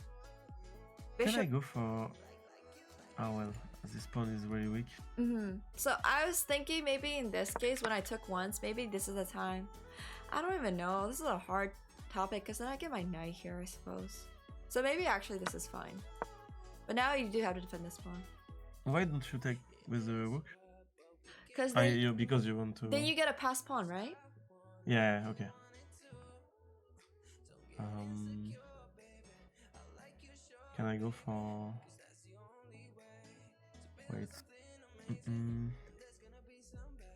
Can I go for... Oh well, this pawn is really weak. So I was thinking maybe in this case when I took once, maybe this is the time. I don't even know. This is a hard topic because then I get my knight here, I suppose. So maybe actually this is fine. But now you do have to defend this pawn. Why don't you take with the rook? Because because you want to... Then you get a pass pawn, right? Yeah, okay. Can I go for... Wait.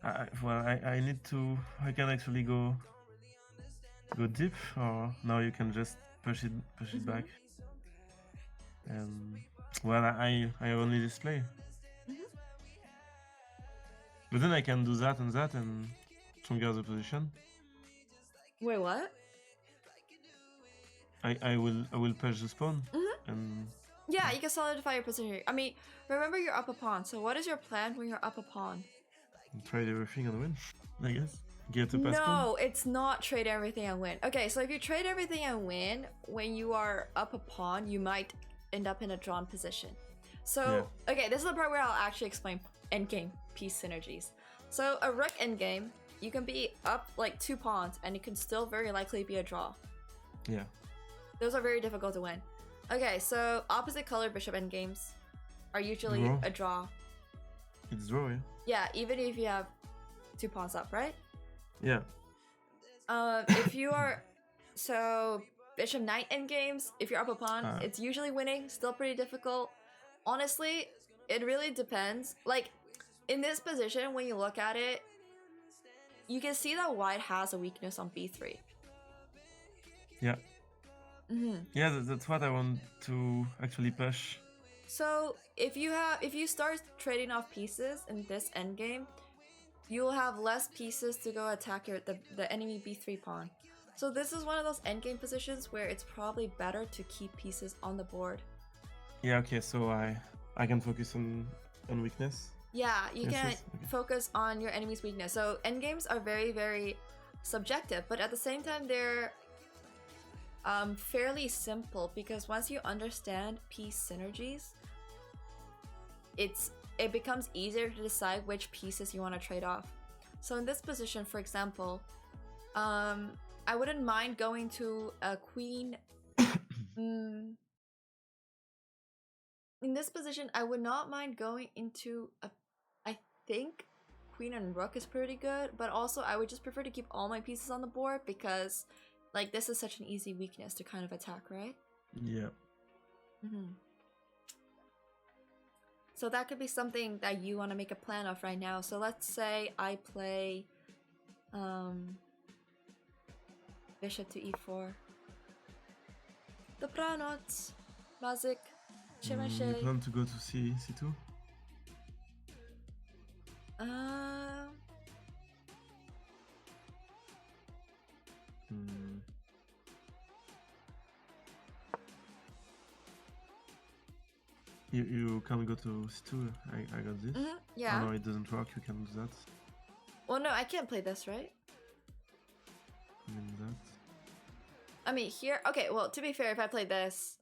I need to... I can actually go deep, or now you can just push it back. Well, I only display. But then I can do that and stronger the position. Wait, what? I will push the pawn and... Yeah, you can solidify your position here. I mean, remember you're up a pawn, so what is your plan when you're up a pawn? Trade everything and win, I guess. Get a pass pawn. No, it's not trade everything and win. Okay, so if you trade everything and win, when you are up a pawn, you might end up in a drawn position. So, okay, this is the part where I'll actually explain endgame piece synergies. So, a rook endgame, you can be up like 2 pawns, and it can still very likely be a draw. Yeah. Those are very difficult to win. Okay, so opposite color bishop endgames are usually Draw. a draw. It's draw, yeah? Yeah, even if you have 2 pawns up, right? Yeah. If you are... So, bishop knight endgames, if you're up a pawn, it's usually winning, still pretty difficult. Honestly, it really depends. Like, in this position, when you look at it, you can see that white has a weakness on b3. Yeah. Yeah, that's what I want to actually push. So if you start trading off pieces in this endgame, you'll have less pieces to go attack the enemy b3 pawn. So this is one of those endgame positions where it's probably better to keep pieces on the board. Yeah, okay, so I can focus on weakness. Yeah, you can Okay. focus on your enemy's weakness. So endgames are very, very subjective, but at the same time they're fairly simple because once you understand piece synergies, it becomes easier to decide which pieces you want to trade off. So in this position, for example, I wouldn't mind going to a queen. In this position, I would not mind going into a... I think queen and rook is pretty good, but also I would just prefer to keep all my pieces on the board because like this is such an easy weakness to kind of attack, right? Yeah. So that could be something that you want to make a plan of right now. So let's say I play bishop to e4. Dobranoc, Mazik, You Shemeshe. plan to go to c2? You can't go to c2. I got this. Yeah. Oh, no, it doesn't work. You can do that. Well, no, I can't play this, right? I mean that. I mean here. Okay. Well, to be fair, if I play this,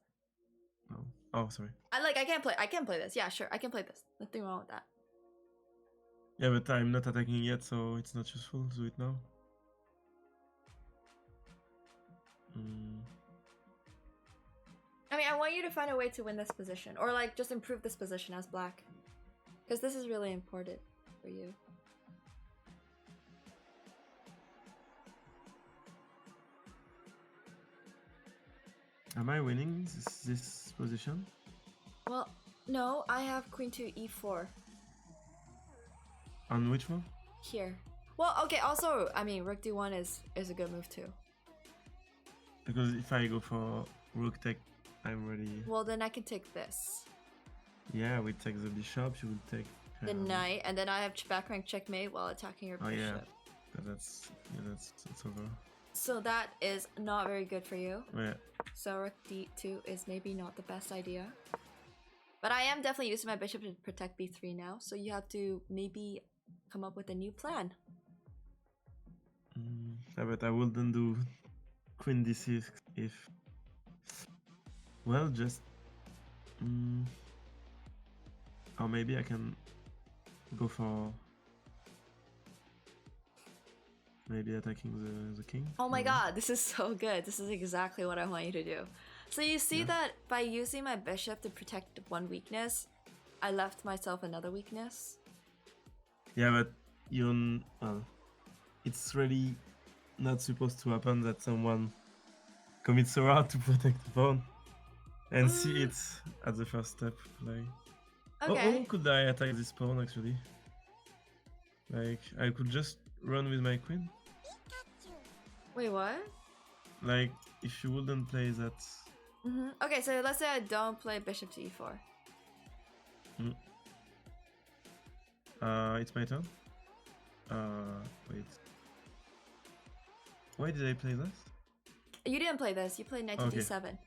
No. Oh, sorry. I can't play this. Yeah, sure, I can play this. Nothing wrong with that. Yeah, but I'm not attacking yet, so it's not useful. Do it now. I mean, I want you to find a way to win this position, or like just improve this position as black, because this is really important for you. Am I winning this position? Well, no, I have queen to e4 On which one? here. Well, okay. Also, I mean, rook d1 is a good move too. Because if I go for rook take, I'm ready. Well, then I can take this, Yeah, we take the bishop. You will take the knight, and then I have back rank checkmate while attacking your Oh bishop. yeah, that's over. So that is not very good for you. Oh, yeah. So rook d2 is maybe not the best idea. But I am definitely using my bishop to protect b3 now, so you have to maybe come up with a new plan. Yeah, but I wouldn't do queen d6 if... Well, just... or maybe I can go for... Maybe attacking the king. Oh my I don't know. god, this is so good. This is exactly what I want you to do. So you see that by using my bishop to protect one weakness, I left myself another weakness. Yeah, but you... it's really not supposed to happen that someone commits so hard to protect the pawn. And see it at the first step. Like, Okay. how could I attack this pawn actually? Like, I could just run with my queen. Wait, what? Like, if you wouldn't play that... Okay, so let's say I don't play bishop to e4. It's my turn. Wait. Why did I play this? You didn't play this. You played knight to Okay. d7.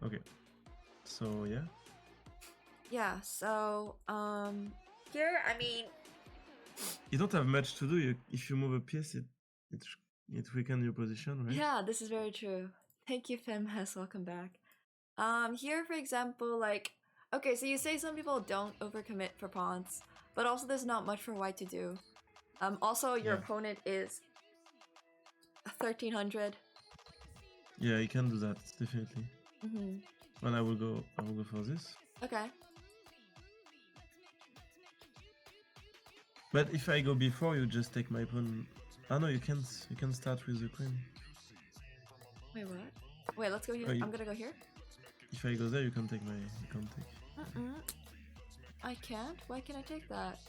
Okay. So, yeah. Yeah, so, here, I mean... You don't have much to do. If you move a piece, it weakens your position, right? Yeah, this is very true. Thank you, Femmes. Welcome back. Here, for example, like... Okay, so you say some people don't overcommit for pawns, but also there's not much for white to do. Also, your opponent is 1300. Yeah, you can do that, definitely. Well, I will go for this. Okay. But if I go before, you just take my pawn. Ah no, you can't. You can start with the queen. Wait, what? Wait, let's go here. I'm gonna go here. If I go there, you can take my. You can't take. I can't? Why can't I take that?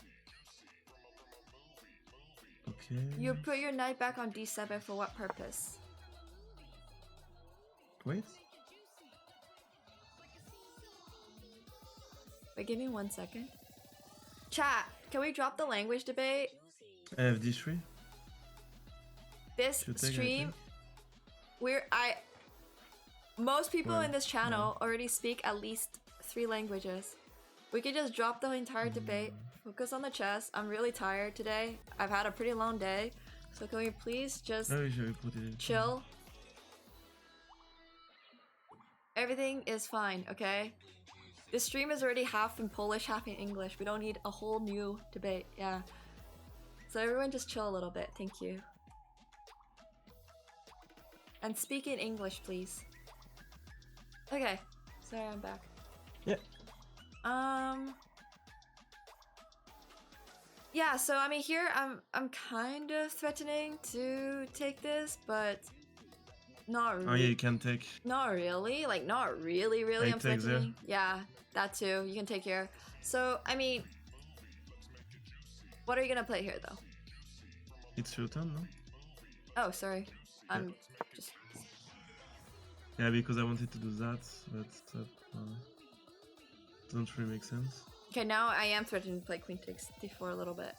Okay. You put your knight back on d7 for what purpose? Wait. Wait, give me 1 second. Chat, can we drop the language debate? I have d3. This Should take, I stream, think. most people Well, in this channel already speak at least 3 languages. We could just drop the entire debate, focus on the chess. I'm really tired today. I've had a pretty long day. So can we please just chill? Everything is fine, okay? This stream is already half in Polish, half in English. We don't need a whole new debate, yeah. So everyone just chill a little bit, thank you. And speak in English, please. Okay, sorry, I'm back. Yeah. Yeah, so I mean here I'm kind of threatening to take this, but not really. Oh yeah, you can take. Not really, like not really, I I'm take threatening. Yeah, that too. You can take here. So I mean, what are you gonna play here though? It's your turn, no? Oh, sorry. I'm just. Yeah, because I wanted to do that, but that doesn't really make sense. Okay, now I am threatening to play queen takes d4 a little bit.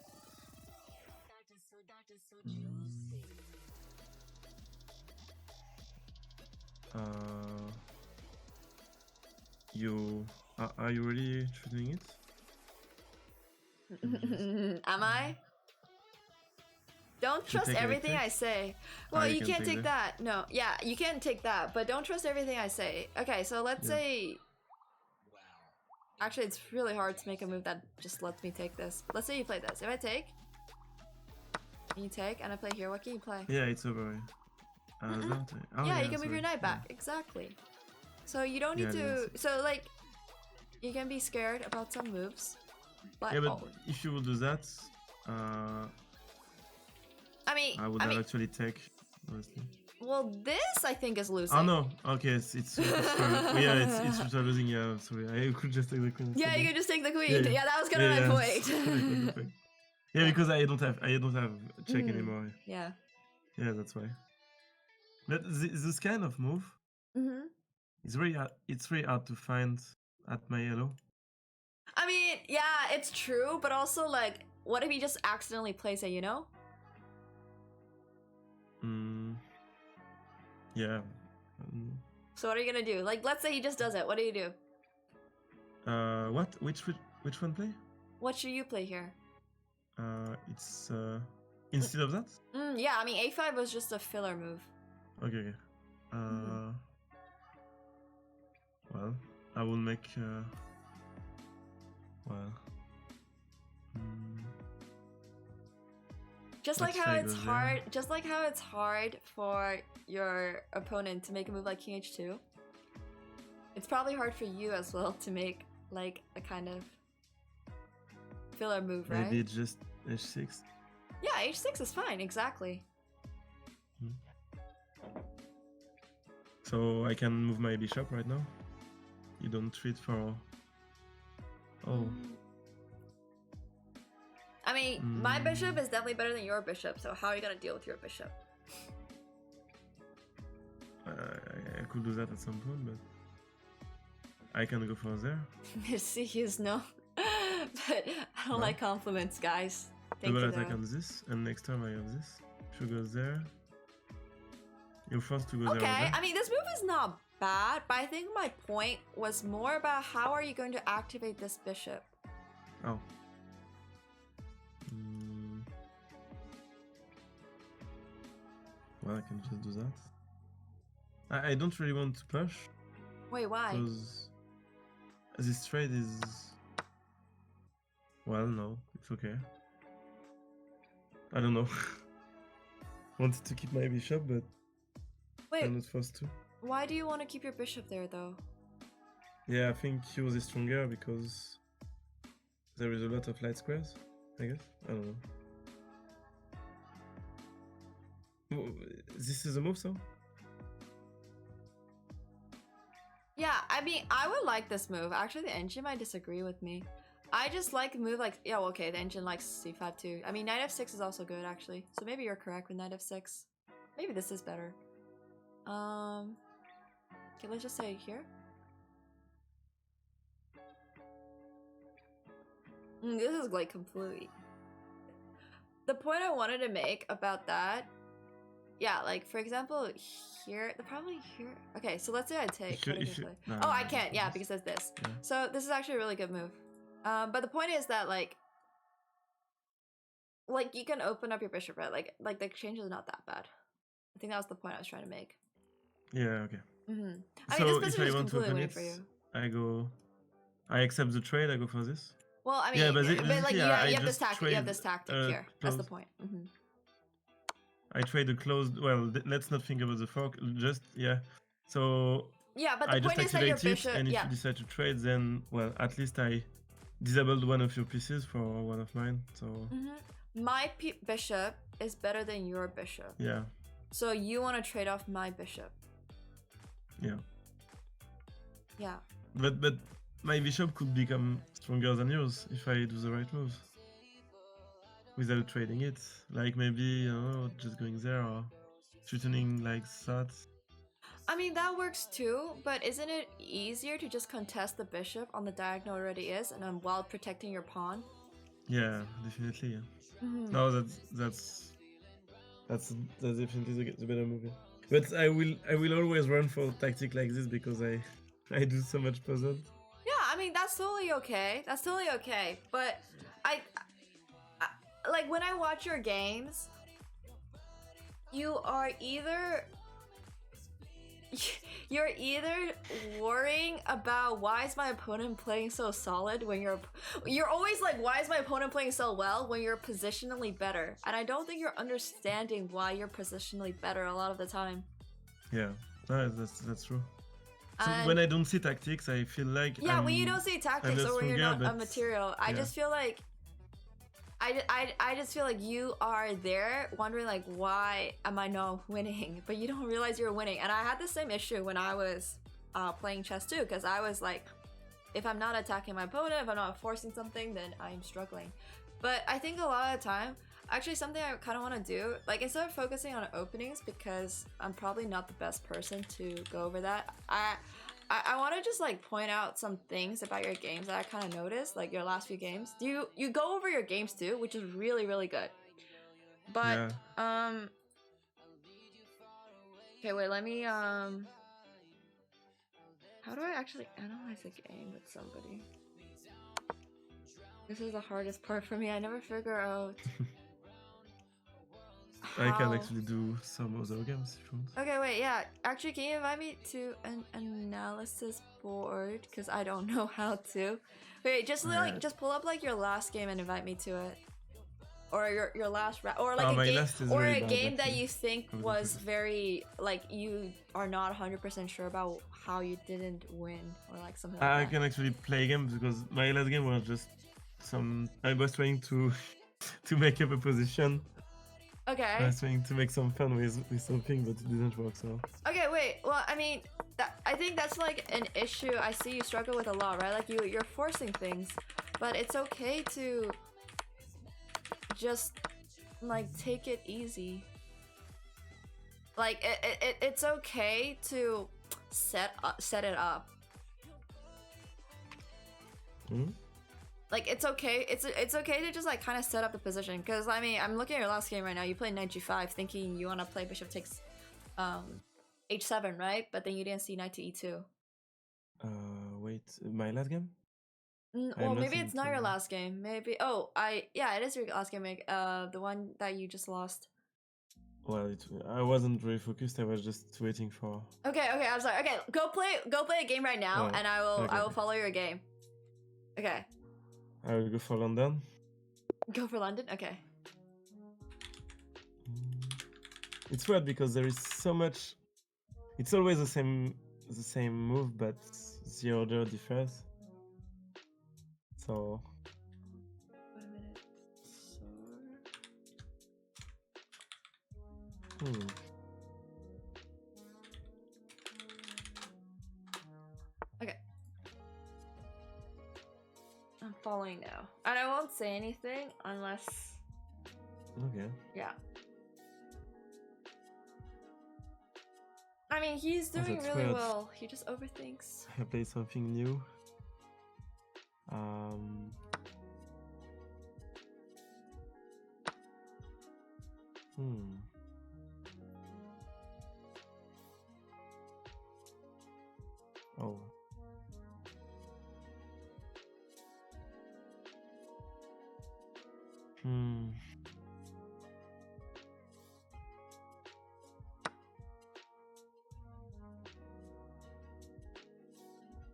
Are you really threatening it? Am I? Don't trust take everything anything? I say. Well, you you can can't take take that. No, yeah, you can take that, but don't trust everything I say. Okay, so let's say... Actually, it's really hard to make a move that just lets me take this. Let's say you play this. If I take, and you take, and I play here, what can you play? Yeah, it's over. Yeah, you can move your knight back. Exactly. So you don't need to... So, like, you can be scared about some moves, but... Yeah, but if you will do that, I mean... I would actually take, honestly. Well, this I think is losing. Oh no, okay, it's it's losing, yeah, sorry, I could just take the queen. Yeah, you can just take the queen. Yeah, Yeah, that was kind of my point. Yeah, because I don't have check anymore. Yeah. Yeah, that's why. But this kind of move, it's very hard to find at my elo. I mean, yeah, it's true, but also like, what if he just accidentally plays it? You know? Yeah. So what are you gonna do? Like, let's say he just does it. What do you do? What? Which one play? What should you play here? It's instead of that. Yeah, I mean, a5 was just a filler move. Okay. Well, I will make. Well. Just Let's like how say it's goes hard, just like how it's hard for your opponent to make a move like King H2, it's probably hard for you as well to make like a kind of filler move, right? Maybe it's just H6. Yeah, H6 is fine, exactly. So I can move my bishop right now. You don't treat for. Oh. I mean, my bishop is definitely better than your bishop, so how are you gonna deal with your bishop? I could do that at some point, but I can go for there. Mercedes, no. But I don't like compliments, guys. Thank Double you, attack though. on this, and next time I have this. If you go there, you're forced to go there. Okay, I mean, this move is not bad, but I think my point was more about how are you going to activate this bishop? Oh. Well, I can just do that. I don't really want to push. Wait, why? Because this trade is... Well, no, it's okay. I don't know. Wanted to keep my bishop, but Wait, I'm not forced to. why do you want to keep your bishop there, though? Yeah, I think yours is stronger because there is a lot of light squares, I guess. I don't know. This is a move, so? Yeah, I mean, I would like this move. Actually, the engine might disagree with me. I just like a move like... Yeah, well, okay, the engine likes c5 too. I mean, knight f6 is also good, actually. So maybe you're correct with knight f6. Maybe this is better. Okay, let's just say here. This is like completely... The point I wanted to make about that... Yeah, like, for example, here... Probably here... Okay, so let's say I take... Oh, I can't, yeah, because there's this. Yeah. So this is actually a really good move. But the point is that, like, you can open up your bishop, right? Like the exchange is not that bad. I think that was the point I was trying to make. Yeah, okay. I mean, So this if is I just want to completely open winning it, for you. I go... I accept the trade, I go for this. Well, I mean, Yeah, but like basically, you I have this just tactic. You have trade, this tactic here. That's the close. point. I trade a closed... Well, let's not think about the fork, just... Yeah. So... Yeah, but I the just point is that your activate it, bishop... and if Yeah. you decide to trade, then, well, at least I disabled one of your pieces for one of mine, so... My bishop is better than your bishop. Yeah. So you want to trade off my bishop. Yeah. Yeah. But my bishop could become stronger than yours if I do the right moves. Without trading it. Like maybe, you know, just going there or threatening like that. I mean, that works too, but isn't it easier to just contest the bishop on the diagonal already is, and then while protecting your pawn? Yeah, definitely. Yeah. No, that's definitely the better move. Yeah. But I will always run for tactic like this because I do so much puzzle. Yeah, I mean that's totally okay. That's totally okay. But I like when I watch your games, you're either worrying about why is my opponent playing so solid when you're always like, why is my opponent playing so well when you're positionally better, and I don't think you're understanding why you're positionally better a lot of the time. Yeah, no, that's true. So when I don't see tactics, I feel like when you don't see tactics or when you're not a material, I just feel like I just feel like you are there wondering like, why am I not winning? But you don't realize you're winning. And I had the same issue when I was playing chess too, because I was like, if I'm not attacking my opponent, if I'm not forcing something, then I'm struggling. But I think a lot of the time, actually something I kind of want to do, like instead of focusing on openings, because I'm probably not the best person to go over that, I want to just like point out some things about your games that I kind of noticed, like your last few games. You go over your games too, which is really, really good. But okay, wait, let me how do I actually analyze a game with somebody? This is the hardest part for me. I never figure out I can how- actually do some other games if you want. Okay, wait, yeah. Actually, can you invite me to an analysis board? Because I don't know how to. Wait, just just pull up like your last game and invite me to it. Or your last or like a my game last is or very a bad, game that actually. you think I was was impressed. very like you are not 100% sure about how you didn't win or like something like I that. can actually play games because my last game was just I was trying to to make up a position. I Okay. was trying to make some fun with something, but it didn't work. So Okay, wait. Well, I mean, I think that's like an issue I see you struggle with a lot, right? Like you're forcing things, but it's okay to just like take it easy. Like it's okay to set it up. Like it's okay. It's okay to just like kind of set up the position. Because I mean, I'm looking at your last game right now. You played knight g5, thinking you want to play bishop takes h7, right? But then you didn't see knight to e2. wait, my last game? Well, maybe it's not your last game. Maybe. Oh, yeah, it is your last game. The one that you just lost. Well, I wasn't really focused. I was just waiting for. Okay. I'm sorry. Okay, go play a game right now, and I will follow your game. Okay. I will go for London. Go for London. Okay. It's weird because there is so much. It's always the same move, but the order differs. So. Wait a minute. Okay. I'm following now. And I won't say anything unless... Okay. Yeah. I mean, he's doing really weird. well. He just overthinks. I play something new. Oh.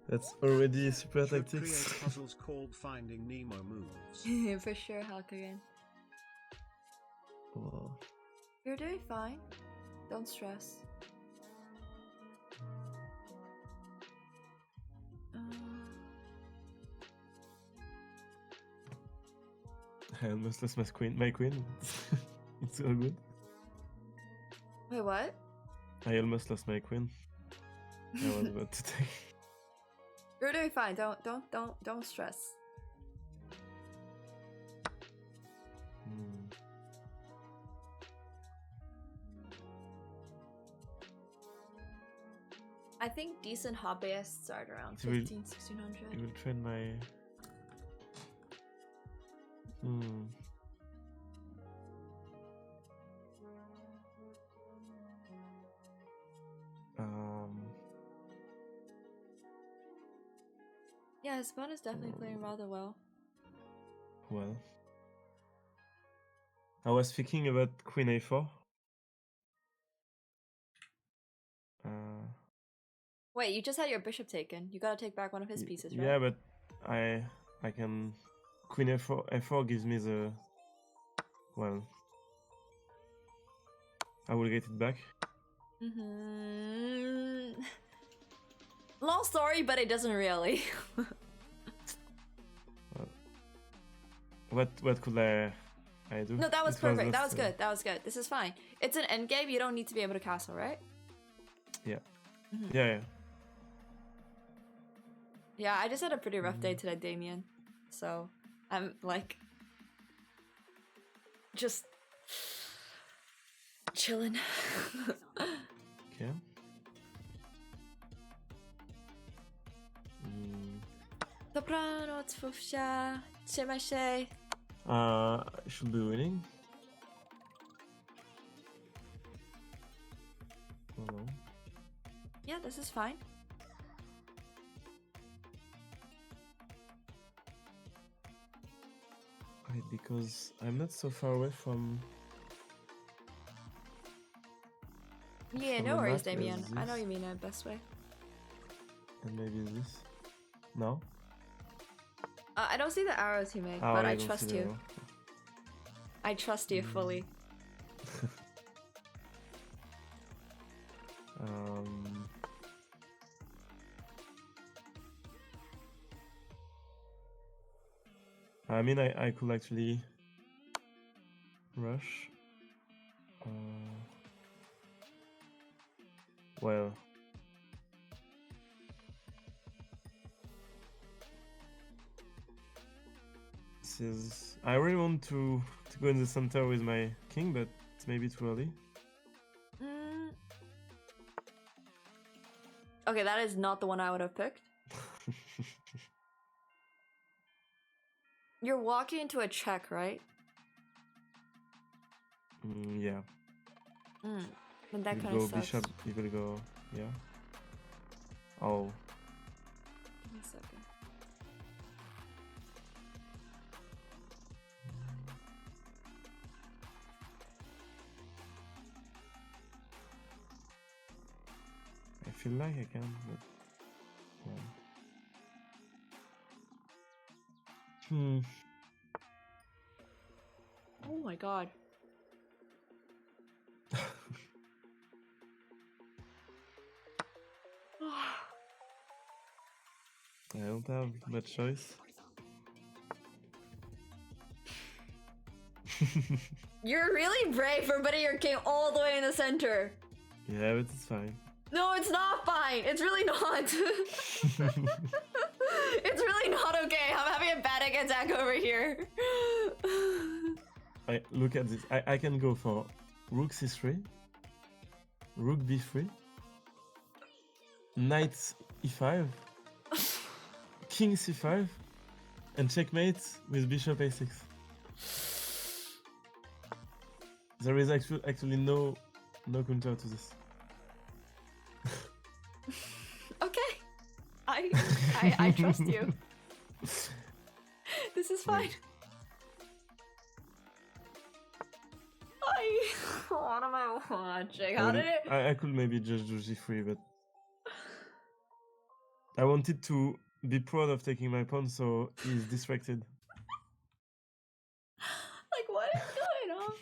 That's already super Should tactics. create puzzles called Finding Nemo moves. For sure, Hakurin. Oh. You're doing fine. Don't stress. I almost lost my queen. It's so good. Wait, what? I almost lost my queen. I was about to take. You're doing fine. Don't stress. I think decent hobbyists start around 1500-1600. You will train my. Yeah, his opponent is definitely playing rather well. Well, I was thinking about Queen A4. Wait, you just had your bishop taken. You gotta take back one of his pieces, right? Yeah, but I can. Queen A4 gives me the. Well, I will get it back. Long story, but it doesn't really. What could I do? No, that was perfect. That was good. That was good. This is fine. It's an endgame. You don't need to be able to castle, right? Yeah. Yeah. Yeah, I just had a pretty rough day today, Damien. So, I'm like... just... chilling. Okay. Dobranoc, Fufsia. Trzymaj się. I should be winning. Oh no. Yeah, this is fine. Right, because I'm not so far away from Yeah, On no the worries, map, Damien. there's I know this. you mean it best way. And maybe this. No? I don't see the arrows you make, Oh, but yeah, I don't trust see the you. arrow. I trust you fully. um, I mean, I could actually rush. Well, this is. I really want to go in the center with my king, but it's maybe too early. Okay, that is not the one I would have picked. You're walking into a check, right? Yeah. And that You kind of go sucks. bishop. You gotta go. Yeah. Oh. Give me a second. I feel like I can, but. Yeah. Oh my god. I don't have much choice. You're really brave for putting your king all the way in the center. Yeah, but it's fine. No, it's not fine. It's really not. It's really not okay. I'm having a panic attack over here. Look at this. I can go for rook c3, rook b3, knight e5, king c5, and checkmate with bishop a6. There is actually no counter to this. Okay. I trust you. This is fine. What am I watching? How did it? I could maybe just do g3, but I wanted to be proud of taking my pawn, so he's distracted. Like, what is going on?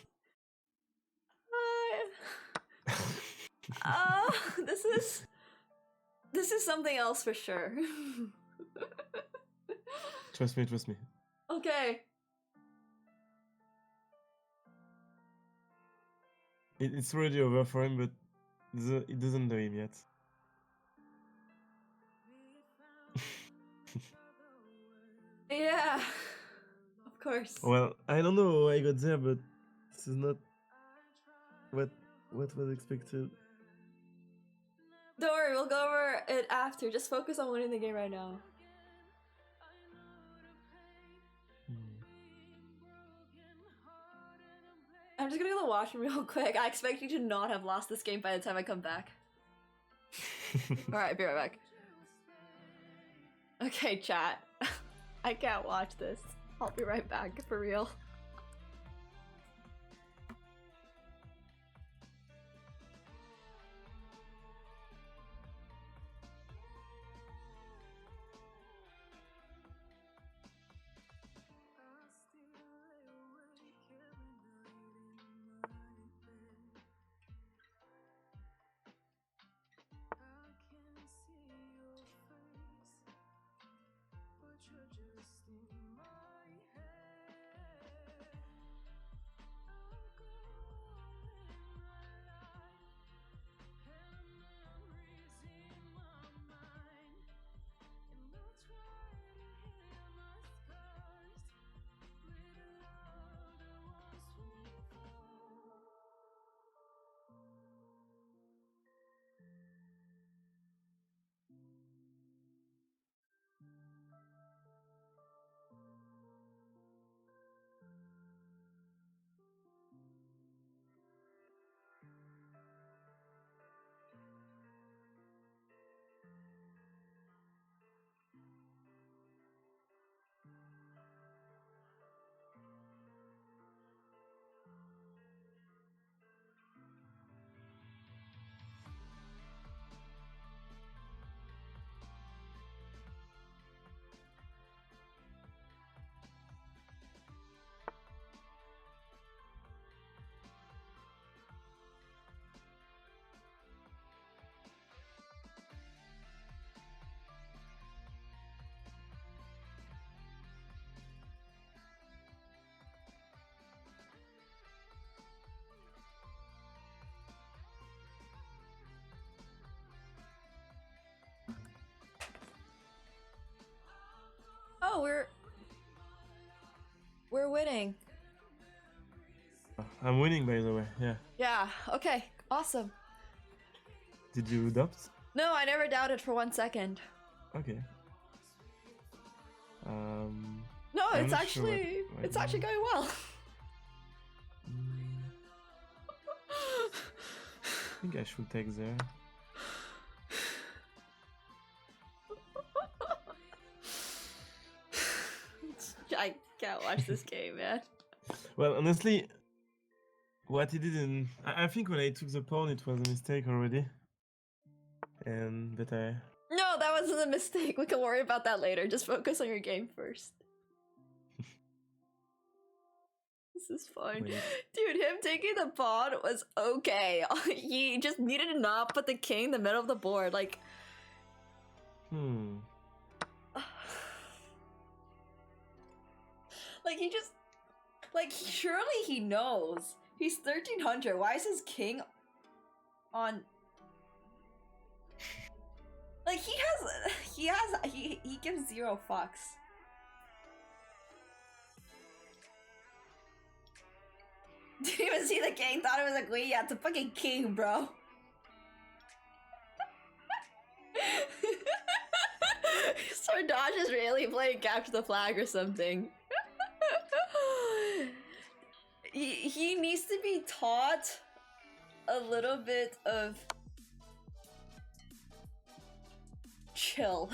This is something else for sure. Trust me. Okay. It's already over for him, but it doesn't know him yet. Yeah. Of course. Well, I don't know how I got there, but this is not what was expected. Don't worry, we'll go over it after. Just focus on winning the game right now. I'm just gonna go to the washroom real quick. I expect you to not have lost this game by the time I come back. Alright, be right back. Okay, chat. I can't watch this. I'll be right back, for real. we're winning. I'm winning, by the way. Yeah. Yeah. Okay. Awesome. Did you adopt? No, I never doubted for 1 second. Okay. No, I'm it's not actually sure what it's actually now. going well. I think I should take there. I can't watch this game, man. Well, honestly, what he did in... I think when I took the pawn, it was a mistake already. But I... No, that wasn't a mistake. We can worry about that later. Just focus on your game first. This is fun. Wait. Dude, him taking the pawn was okay. He just needed to not put the king in the middle of the board. Like... Like, he just... Like, surely he knows. He's 1300. Why is his king on... Like, he gives 0 fucks. Didn't even see the king, thought it was a queen. Yeah, it's a fucking king, bro. Sardoche is really playing capture the flag or something. He needs to be taught a little bit of chill.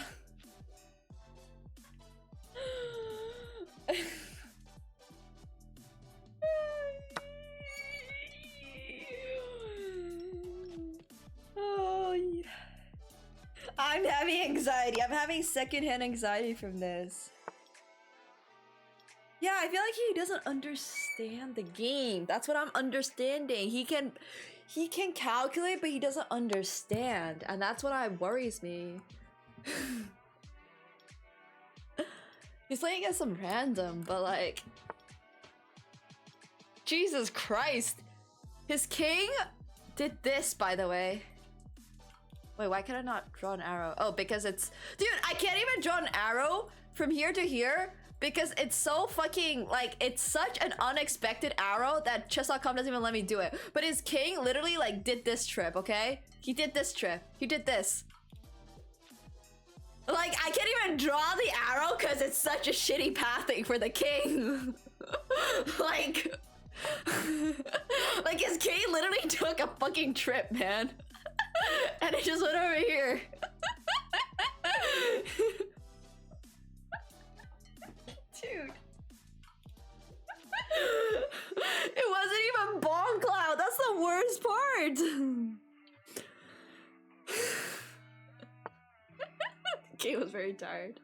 Oh, yeah. I'm having anxiety. I'm having secondhand anxiety from this. Yeah, I feel like he doesn't understand the game. That's what I'm understanding. He can calculate, but he doesn't understand, and that's what worries me. He's playing against some random, but like, Jesus Christ, his king did this, by the way. Wait, why can I not draw an arrow? Oh, because it's... Dude, I can't even draw an arrow from here to here because it's so fucking... Like, it's such an unexpected arrow that chess.com doesn't even let me do it. But his king literally, like, did this trip, okay? He did this trip. He did this. Like, I can't even draw the arrow because it's such a shitty pathing for the king. Like... Like, his king literally took a fucking trip, man. And it just went over here. Dude. It wasn't even Bong Cloud. That's the worst part. The game was very tired.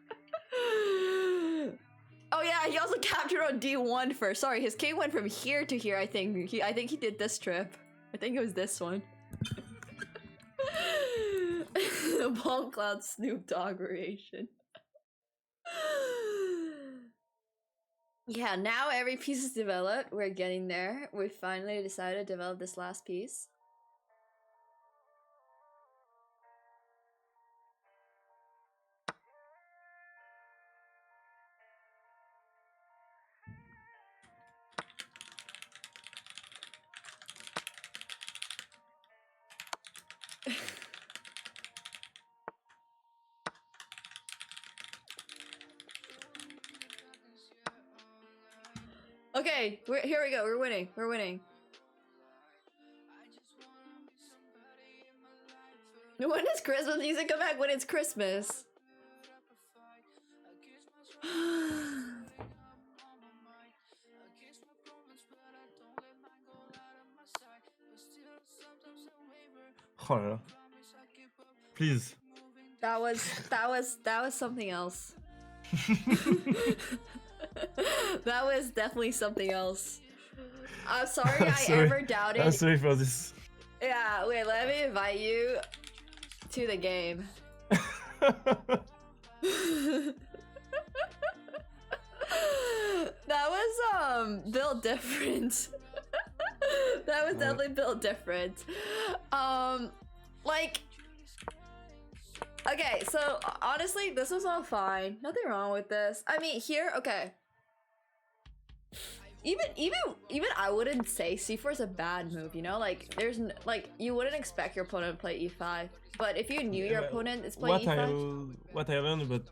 Oh yeah, he also captured on D1 first. Sorry, his king went from here to here, I think. I think he did this trip. I think it was this one. Bong Cloud Snoop Dogg variation. Yeah, now every piece is developed. We're getting there. We finally decided to develop this last piece. Okay, here we go. We're winning. We're winning. When does Christmas music come back? When it's Christmas. Horror. Please. That was something else. That was definitely something else. I'm sorry I ever doubted. I'm sorry for this. Yeah, wait, let me invite you to the game. That was built different. That was definitely built different. Like, Okay, so honestly, this was all fine. Nothing wrong with this. I mean, here, okay. Even I wouldn't say c4 is a bad move, you know? Like, like, you wouldn't expect your opponent to play e5. But if you knew your opponent is playing e5... What I learned about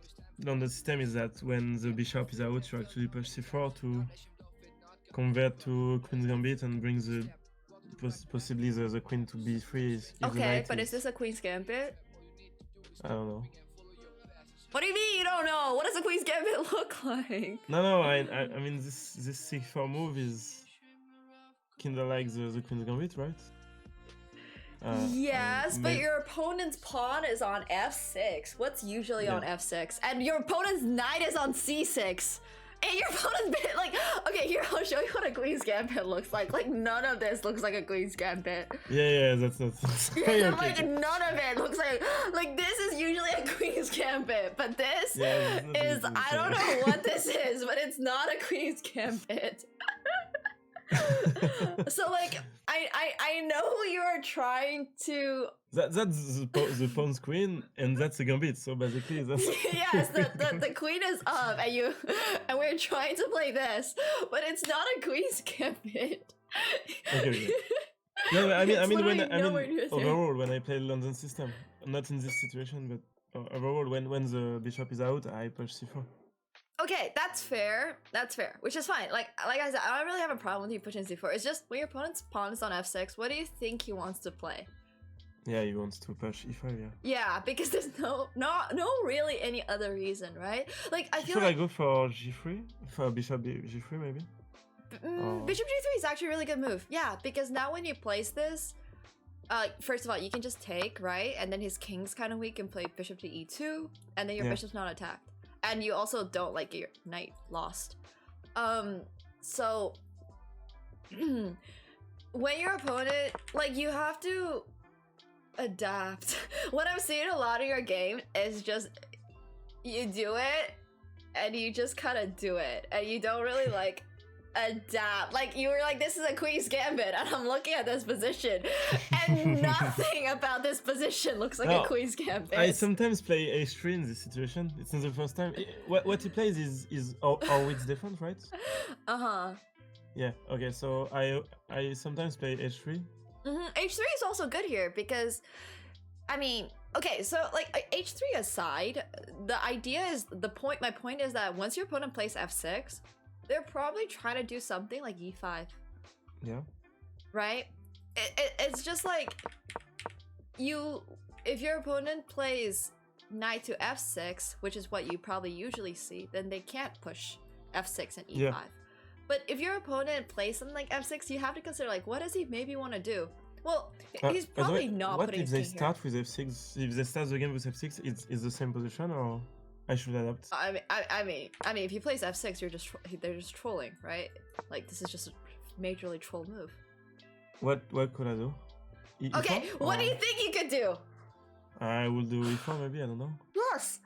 on the system is that when the bishop is out, you actually push c4 to convert to Queen's Gambit and bring the possibly the queen to b3. Okay, but is this a Queen's Gambit? I don't know. What do you mean you don't know? What does a Queen's Gambit look like? No, I mean this c4 move is kinda like the Queen's Gambit, right? Yes, but your opponent's pawn is on f6. What's usually on f6? And your opponent's knight is on c6. And your opponent's bit like, okay, here I'll show you what a Queen's Gambit looks like. Like, none of this looks like a Queen's Gambit. Yeah, that's not. Okay. Like, none of it looks like this is usually a Queen's Gambit, but this is, I don't know what this is, but it's not a Queen's Gambit. So like, I know you are trying to. That's the pawn's queen, and that's a gambit. So basically, that's yes, the queen is up, and we're trying to play this, but it's not a Queen's Gambit. Okay. No, I mean overall when I play London system, not in this situation, but overall when the bishop is out, I push c4. Okay, that's fair. That's fair, which is fine. Like I said, I don't really have a problem with you pushing c4. It's just when your opponent's pawn is on f6, what do you think he wants to play? Yeah, he wants to push e5. Yeah. Yeah, because there's no really any other reason, right? Like I feel Should like I go for g3? For bishop g3 maybe? Bishop g3 is actually a really good move. Yeah, because now when you place this, first of all, you can just take, right? And then his king's kind of weak and play bishop to e2, and then your bishop's not attacked. And you also don't like your knight lost. So when your opponent, like, you have to adapt. What I'm seeing a lot of your game is just you do it and you just kind of do it and you don't really like adapt. Like, you were like, this is a Queen's Gambit, and I'm looking at this position and nothing about this position looks like a Queen's Gambit. I sometimes play h3 in this situation. It's not the first time. What he plays is always different, right? Yeah, okay, so I sometimes play h3. H3 is also good here because, I mean, okay, so like h3 aside, the idea is, my point is that once your opponent plays f6, they're probably trying to do something like e5. Yeah. Right? It's just like, if your opponent plays knight to f6, which is what you probably usually see, then they can't push f6 and e5. Yeah. But if your opponent plays something like f6, you have to consider, like, what does he maybe want to do? Well, he's probably not putting his king here. What if they start with f6? If they start the game with f6, it's the same position, or I should adapt? I mean, if he plays f6, they're just trolling, right? Like, this is just a majorly troll move. What could I do? Okay, what do you think you could do? I will do e4 maybe, I don't know. Yes!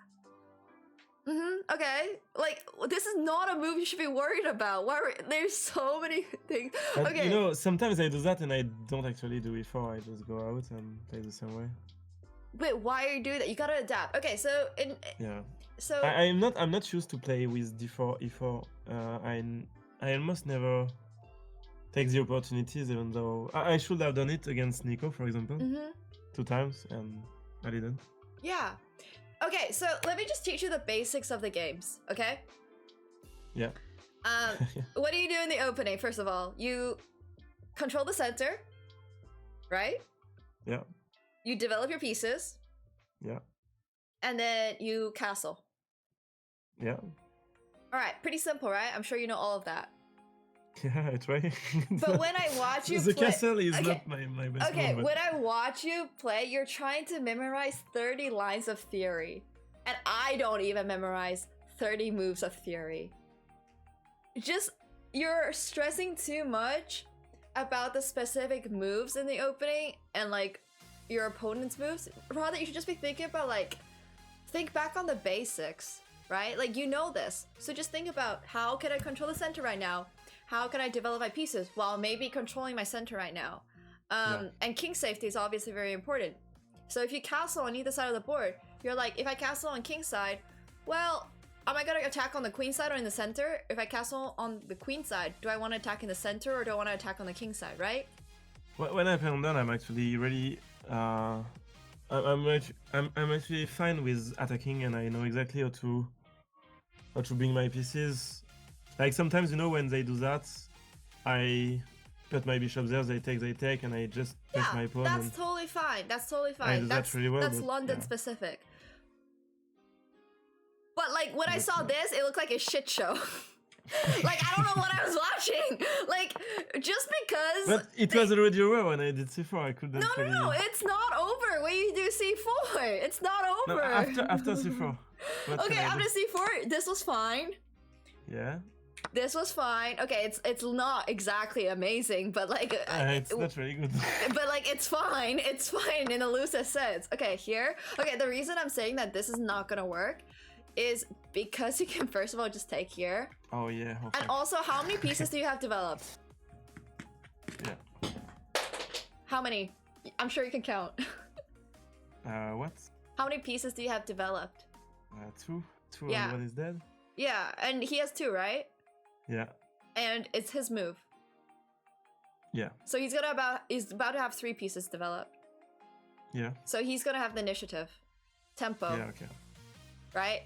Okay. Like, this is not a move you should be worried about. There's so many things. But, okay. You know, sometimes I do that and I don't actually do e4. I just go out and play the same way. But why are you doing that? You gotta adapt. Okay, so yeah. So I'm not used to play with d4, e4. I almost never take the opportunities, even though I should have done it against Nico, for example, 2 times, and I didn't. Yeah. Okay, so let me just teach you the basics of the games, okay? Yeah. What do you do in the opening? First of all, you control the center, right? Yeah. You develop your pieces. Yeah. And then you castle. Yeah. All right, pretty simple, right? I'm sure you know all of that. Yeah, I try. But when I watch you the play... castle is not my best Okay, one, when I watch you play, you're trying to memorize 30 lines of theory. And I don't even memorize 30 moves of theory. You're stressing too much about the specific moves in the opening and, like, your opponent's moves. Rather, you should just be thinking about, like, think back on the basics, right? Like, you know this. So just think about, how can I control the center right now? How can I develop my pieces while maybe controlling my center right now? And king safety is obviously very important. So if you castle on either side of the board, you're like, if I castle on king's side, well, am I gonna attack on the queen side or in the center? If I castle on the queen side, do I want to attack in the center or do I want to attack on the king side, right? When I play on done, I'm actually really I'm actually fine with attacking, and I know exactly how to bring my pieces. Like sometimes, you know, when they do that, I put my bishop there, they take, and I just push my pawn. That's totally fine. That's totally I fine. do That's that really well, that's but, London yeah. specific. But like when I saw this, it looked like a shit show. Like I don't know what I was watching. Like just because. But it was already over when I did c4. I couldn't. No, it's not over when you do c4. It's not over. No, after c4. Okay, after c4, this was fine. Yeah. This was fine. Okay, it's not exactly amazing, but like It's not really good. but like it's fine. It's fine in the loosest sense. Okay, here. Okay, the reason I'm saying that this is not gonna work is because you can first of all just take here. Oh yeah. Okay. And also, how many pieces do you have developed? Yeah. How many? I'm sure you can count. What? How many pieces do you have developed? Two. Two. Yeah. And one is dead. Yeah, and he has 2, right? Yeah. And it's his move. Yeah. So he's about to have 3 pieces developed. Yeah. So he's gonna have the initiative. Tempo. Yeah. Okay. Right?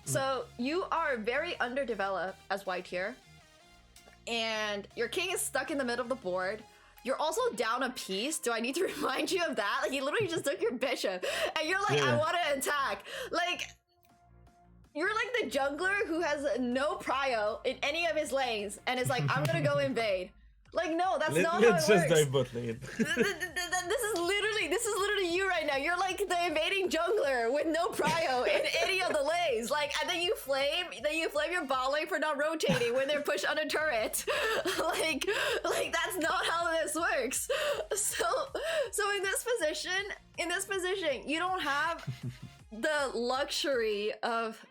So you are very underdeveloped as white here. And your king is stuck in the middle of the board. You're also down a piece. Do I need to remind you of that? Like, he literally just took your bishop. And you're like, I want to attack. Like, you're like the jungler who has no prio in any of his lanes. And is like, I'm going to go invade. Like, no, that's not how it works. Let's just dive bot lane. This is literally you right now. You're like the invading jungler with no prio in any of the lanes. Like, and then you flame your bot lane for not rotating when they're pushed on a turret. like that's not how this works. So in this position, you don't have the luxury of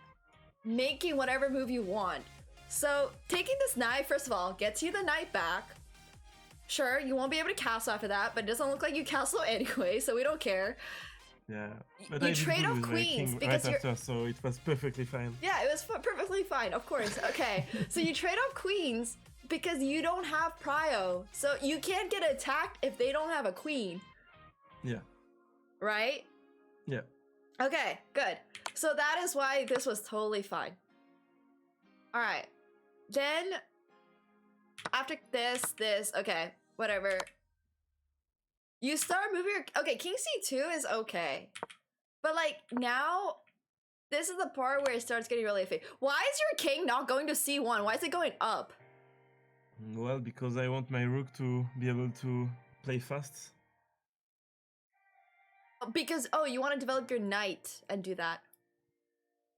making whatever move you want. So taking this knight, first of all, gets you the knight back. Sure, you won't be able to castle after that, but it doesn't look like you castle anyway, so we don't care. Yeah, but You I did trade good off with my queens king because right after, so it was perfectly fine. Yeah, it was perfectly fine, of course. Okay, so you trade off queens because you don't have prio, so you can't get attacked if they don't have a queen. Yeah. Right? Yeah. Okay, good. So that is why this was totally fine. All right, then after this, okay, whatever. You start moving your... Okay, king c2 is okay. But, like, now, this is the part where it starts getting really iffy. Why is your king not going to c1? Why is it going up? Well, because I want my rook to be able to play fast. Because, oh, you want to develop your knight and do that.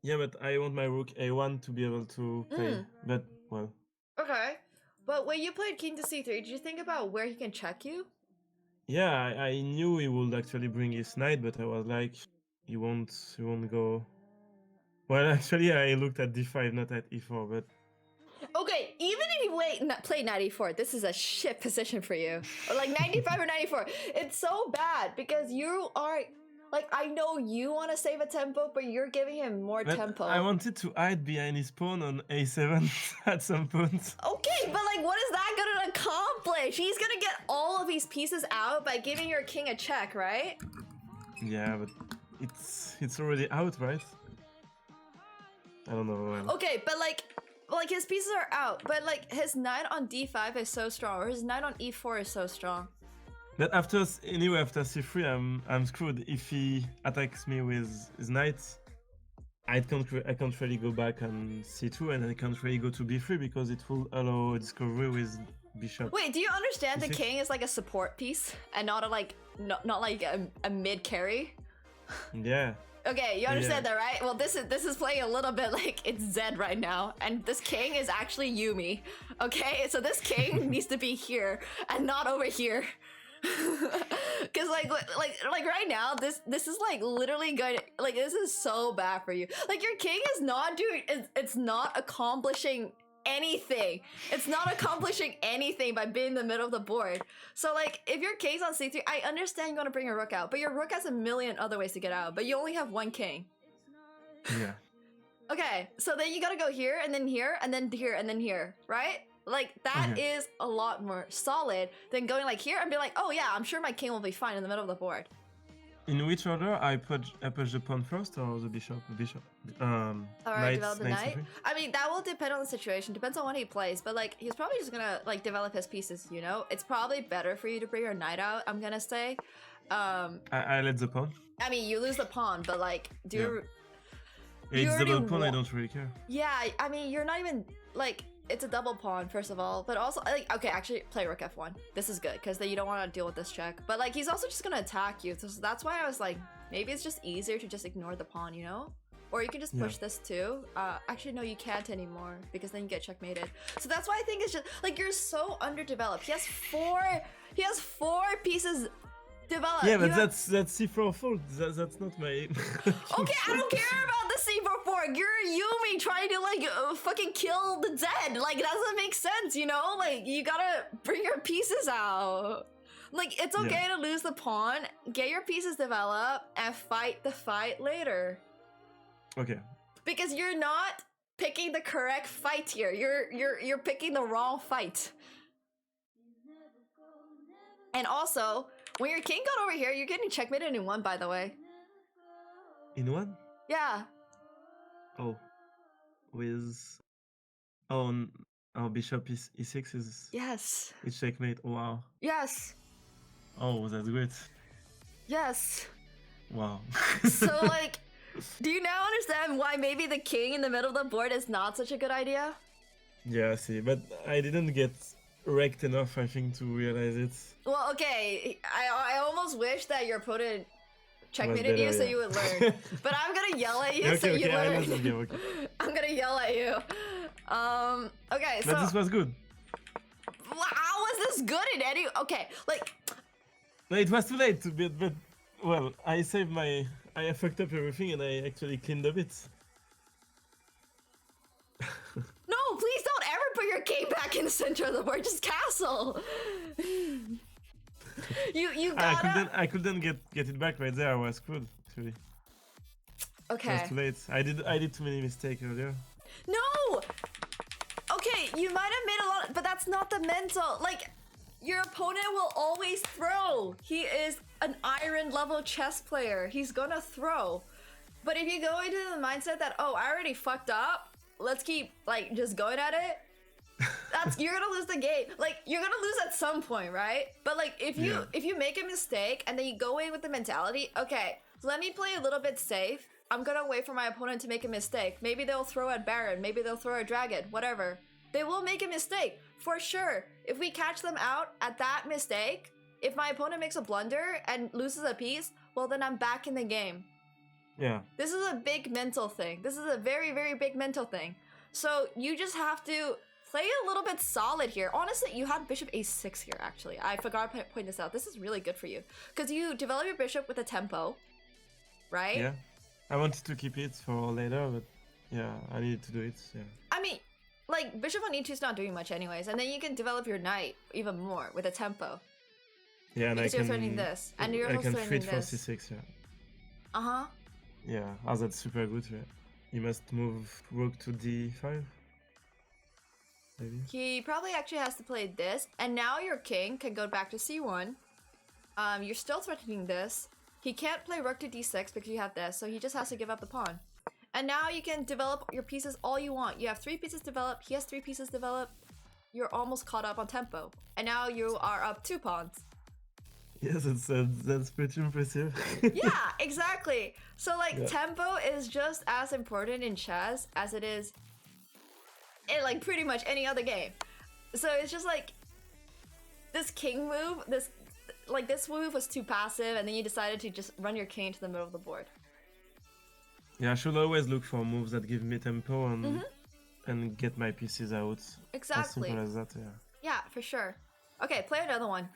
Yeah, but I want my rook a1 to be able to play. But, well... Okay. But when you played king to c3, did you think about where he can check you? Yeah, I knew he would actually bring his knight, but I was like, he won't go... Well, actually, I looked at d5, not at e4, but... Okay, even if you play 94, this is a shit position for you. Or like 95 or 94. It's so bad because you are... Like, I know you want to save a tempo, but you're giving him more tempo. I wanted to hide behind his pawn on a7 at some point. Okay, but like, what is that gonna accomplish? He's gonna get all of his pieces out by giving your king a check, right? Yeah, but it's already out, right? I don't know. Okay, but like his pieces are out, but like his knight on d5 is so strong, or his knight on e4 is so strong. But after c3, I'm screwed. If he attacks me with his knight, I can't really go back on c2, and I can't really go to b3 because it will allow a discovery with bishop. Wait, do you understand the king is like a support piece and not a mid carry? Yeah. Okay, you understand that, right? Well, this is playing a little bit like it's Zed right now, and this king is actually Yumi. Okay, so this king needs to be here and not over here. Because like right now, this is like literally going to, like, this is so bad for you. Like, your king is not doing, it's not accomplishing anything. It's not accomplishing anything by being in the middle of the board. So like, if your king's on c3, I understand you want to bring your rook out, but your rook has a million other ways to get out, but you only have one king. Yeah. Okay, so then you gotta go here, and then here, and then here, and then here, right? Like, that is a lot more solid than going like here and be like, oh yeah, I'm sure my king will be fine in the middle of the board. In which order? I push the pawn first or the bishop? The bishop. Alright, develop the knight. I mean, that will depend on the situation. Depends on what he plays, but like, he's probably just gonna like develop his pieces, you know? It's probably better for you to bring your knight out, I'm gonna say. I let the pawn. I mean, you lose the pawn, but like, do you... It's double pawn, I don't really care. Yeah, I mean, you're not even, like, it's a double pawn, first of all, but also, like, okay, actually, play rook f1. This is good, because then you don't want to deal with this check. But, like, he's also just going to attack you, so that's why I was like, maybe it's just easier to just ignore the pawn, you know? Or you can just push this too. Actually, no, you can't anymore, because then you get checkmated. So that's why I think it's just, like, you're so underdeveloped. He has four pieces developed. Yeah, but that's c4 fault. That's not my... Okay, I don't care about the c4 fork. You're Yumi trying to like fucking kill the dead. Like, that doesn't make sense, you know? Like, you gotta bring your pieces out. Like, it's okay to lose the pawn, get your pieces developed, and fight the fight later. Okay. Because you're not picking the correct fight here. You're picking the wrong fight. And also, when your king got over here, you're getting checkmated in one, by the way. In one? Yeah. Oh. With... Oh, bishop e6 is... Yes. It's checkmate. Oh, wow. Yes. Oh, that's great. Yes. Wow. So, like, do you now understand why maybe the king in the middle of the board is not such a good idea? Yeah, I see. But I didn't get wrecked enough, I think, to realize it. Well, okay, I almost wish that your opponent checkmated you so you would learn. But I'm gonna yell at you so you learn. I'm gonna yell at you. Okay, so... But this was good. How was this good in any... Okay, like... No, it was too late to bid, but... Well, I saved my... I fucked up everything and I actually cleaned up it. No, please don't ever put your king back in the center of the board. Just castle. You gotta... I couldn't get it back right there. I was screwed, actually. Okay. It was too late. I did too many mistakes earlier. No! Okay, you might have made a lot, but that's not the mental. Like, your opponent will always throw. He is an iron level chess player. He's gonna throw. But if you go into the mindset that, oh, I already fucked up, let's keep, like, just going at it, you're gonna lose the game. Like, you're gonna lose at some point, right? But like, if you make a mistake and then you go in with the mentality, okay, let me play a little bit safe. I'm gonna wait for my opponent to make a mistake. Maybe they'll throw at Baron, maybe they'll throw at Dragon, whatever. They will make a mistake, for sure. If we catch them out at that mistake, if my opponent makes a blunder and loses a piece, well then I'm back in the game. Yeah. This is a big mental thing. This is a very, very big mental thing. So you just have to play a little bit solid here. Honestly, you had bishop a6 here, actually. I forgot to point this out. This is really good for you. Because you develop your bishop with a tempo, right? Yeah. I wanted to keep it for later, but yeah, I needed to do it, yeah. I mean, like, bishop on e2 is not doing much anyways. And then you can develop your knight even more with a tempo. Yeah, and because you're threatening this. And you're also threatening this. I can fit for c6, yeah. Uh-huh. Yeah, that's super good, yeah. You must move rook to d5. Maybe. He probably actually has to play this, and now your king can go back to c1. You're still threatening this. He can't play rook to d6 because you have this, so he just has to give up the pawn. And now you can develop your pieces all you want. You have 3 pieces developed, he has 3 pieces developed. You're almost caught up on tempo. And now you are up 2 pawns. Yes, that's pretty impressive. Yeah, exactly. So like, tempo is just as important in chess as it is in like pretty much any other game. So it's just like, this king move, this move was too passive, and then you decided to just run your king to the middle of the board. Yeah, I should always look for moves that give me tempo and get my pieces out. Exactly. As simple as that, yeah. Yeah, for sure. Okay, play another one.